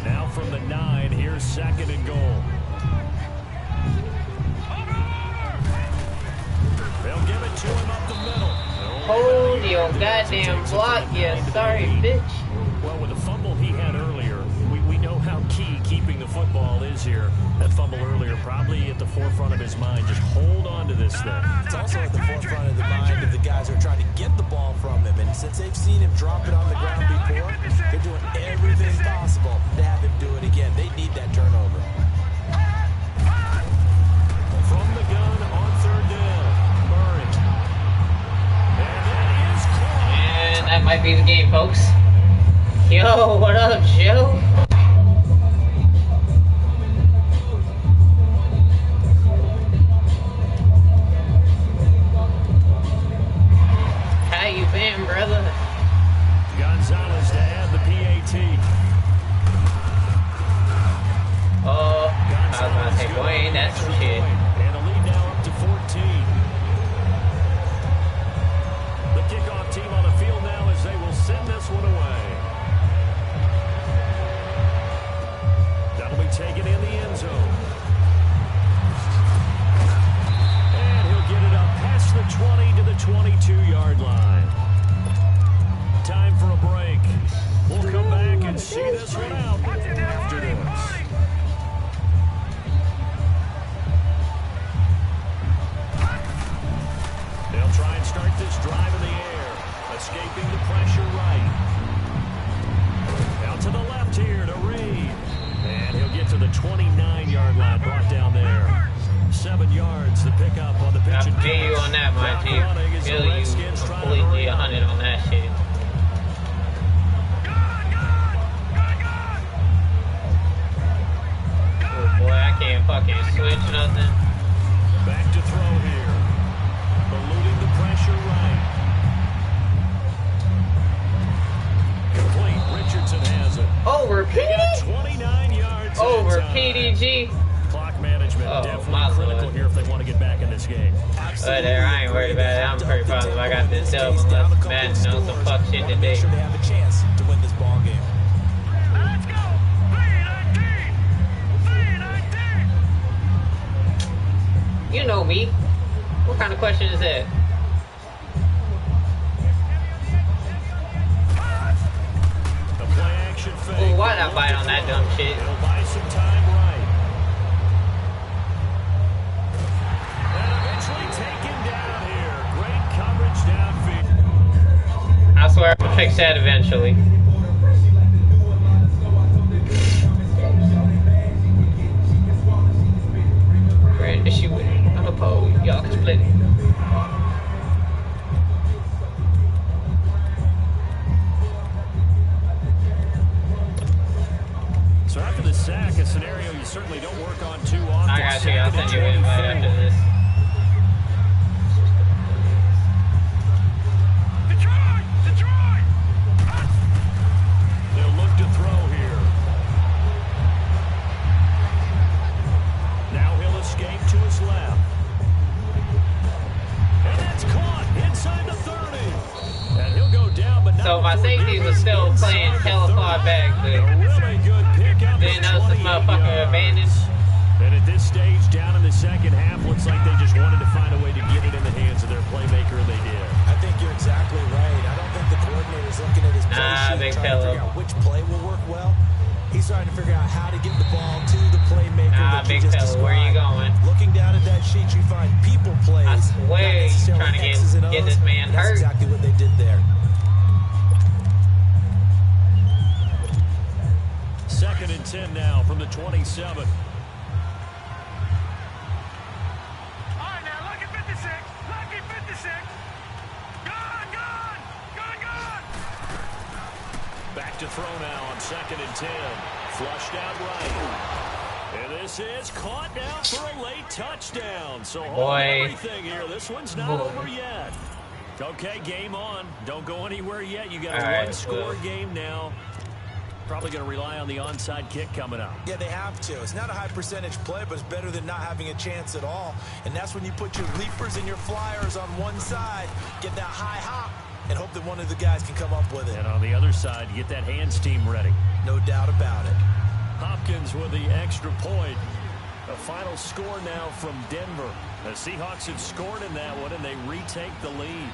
Now from the 9, here's 2nd and goal. They'll give it to him up the middle. Hold your goddamn block, you sorry bitch. Well, with the fumble he had earlier, we know how key keeping the football is here. That fumble earlier probably at the forefront of his mind. Just hold on to this thing. It's also at the forefront of the mind of the guys who are trying to get the ball from him. And since they've seen him drop it on the ground before, they're doing everything possible to have him do it again. They need that turnover. From the gun on 3rd down, Murray. And that is caught. And that might be the game, folks. Yo, what up, Joe? How you been, brother? Gonzalez to add the PAT. 29-yard line brought down there. 7 yards to pick up on the pitch. I feel you on that, my G. Feel you completely 100 on that shit. Oh boy, I can't fucking switch nothing. Back to throw here. Eluding the pressure right. Complete. Richardson has it. Over PD. 29 yards. Over PDG. Clock management definitely critical here if they want to get back in this game. There, I ain't worried about it. I'm pretty positive I got this dub unless Madden knows some fuck shit today. Make sure they have a chance to win this ball game. Let's go! V19! V19! You know me. What kind of question is that? The play action fake. Oh, why not bite on that dumb shit? It'll buy some time right. And eventually taken down here. Great coverage downfield. I swear I'm gonna fix that eventually. Grand issue with it. I'm a pole. Y'all can split it. So after the sack, a scenario you certainly don't work on too often. I got you. I'll send you an invite after this. Detroit! Detroit! They'll look to throw here. Now he'll escape to his left. And that's caught inside the 30. And he'll go down, but not So my before safety getting was still playing hella far back, a but really good pickup. then notice this motherfucker abandoned. And at this stage, down in the second half, looks like they just wanted to find a way to get it in the hands of their playmaker, and they did. I think you're exactly right. I don't think the coordinator's looking at his play sheet big trying to fellow. figure out which play will work well. He's trying to figure out how to get the ball to the playmaker that you Big just fella, where you described. going? Looking down at that sheet, you find people plays. I swear not he's necessarily trying to X's and get O's, this man and that's hurt. exactly what they did there. Second and 10 now from the 27. All right, now, lucky 56. Lucky 56. Gone! Back to throw now on second and 10. Flushed out right. And this is caught now for a late touchdown. So hold everything here. This one's not over yet. Okay, game on. Don't go anywhere yet. You got a one-score game now. Probably going to rely on the onside kick coming up. Yeah, they have to. It's not a high percentage play, but it's better than not having a chance at all. And that's when you put your leapers and your flyers on one side, get that high hop, and hope that one of the guys can come up with it. And on the other side, you get that hands team ready. No doubt about it. Hopkins with the extra point. A final score now from Denver. The Seahawks had scored in that one, and they retake the lead.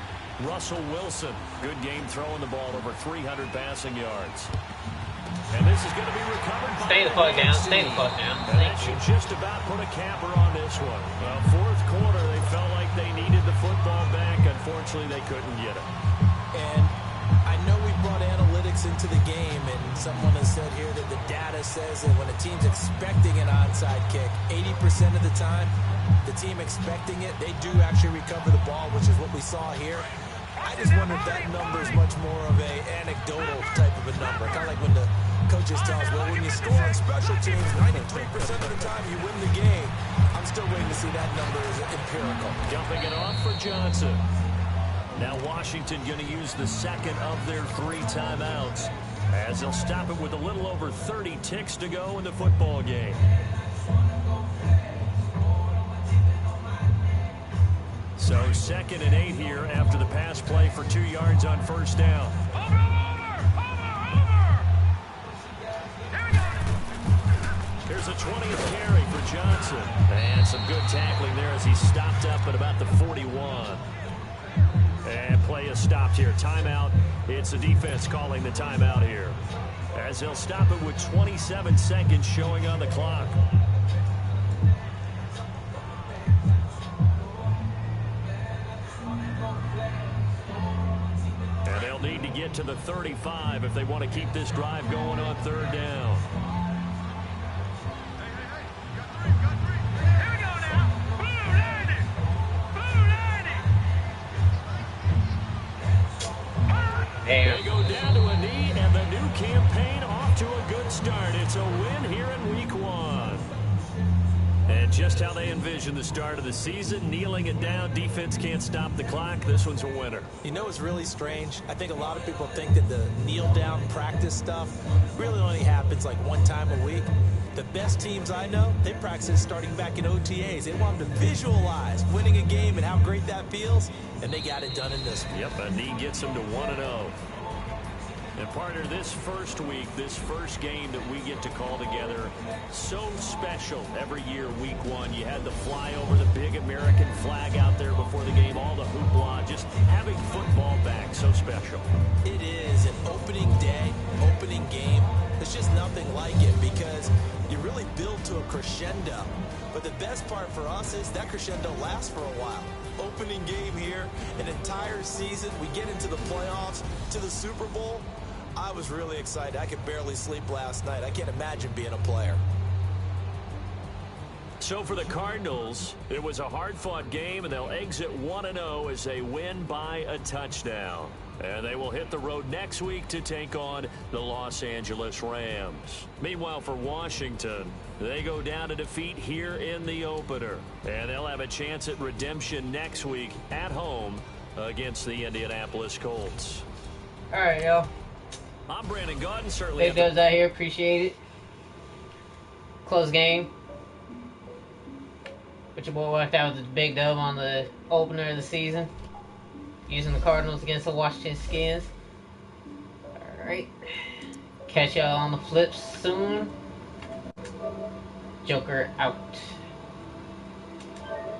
Russell Wilson, good game throwing the ball, over 300 passing yards. And this is going to be recovered. Stay the fuck down. Stay the fuck down. And that should just about put a capper on this one. Well, fourth quarter, they felt like they needed the football back. Unfortunately, they couldn't get it. And I know we brought analytics into the game, and someone has said here that the data says that when a team's expecting an onside kick, 80% of the time, the team expecting it, they do actually recover the ball, which is what we saw here. I just wonder if that number is much more of a anecdotal type of a number. Kind of like when the coaches tell us, well, when you score on special teams, 93% of the time you win the game. I'm still waiting to see that number as empirical. Dumping it off for Johnson. Now Washington going to use the second of their 3 timeouts as they'll stop it with a little over 30 ticks to go in the football game. So 2nd and 8 here after the pass play for 2 yards on first down. Here's a 20th carry for Johnson. And some good tackling there as he stopped up at about the 41. And play is stopped here. Timeout. It's the defense calling the timeout here. As they'll stop it with 27 seconds showing on the clock. And they'll need to get to the 35 if they want to keep this drive going on 3rd down. gets a win here in Week 1. And just how they envision the start of the season, kneeling it down, defense can't stop the clock. This one's a winner. You know, it's really strange. I think a lot of people think that the kneel-down practice stuff really only happens like one time a week. The best teams I know, they practice starting back in OTAs. They want them to visualize winning a game and how great that feels, and they got it done in this one. Yep, a knee gets them to 1-0. And partner, this first week, this first game that we get to call together, so special every year, Week 1. You had the flyover, the big American flag out there before the game, all the hoopla, just having football back, so special. It is an opening day, opening game. There's just nothing like it because you really build to a crescendo. But the best part for us is that crescendo lasts for a while. Opening game here, an entire season, we get into the playoffs, to the Super Bowl. I was really excited. I could barely sleep last night. I can't imagine being a player. So for the Cardinals, it was a hard-fought game, and they'll exit 1-0 as they win by a touchdown. And they will hit the road next week to take on the Los Angeles Rams. Meanwhile, for Washington, they go down to defeat here in the opener. And they'll have a chance at redemption next week at home against the Indianapolis Colts. All right, y'all. I'm Brandon Gaudin, certainly. Big dubs out here, appreciate it. Close game. But your boy walked out with a big dub on the opener of the season, using the Cardinals against the Washington Skins. Alright. Catch y'all on the flips soon. Joker out.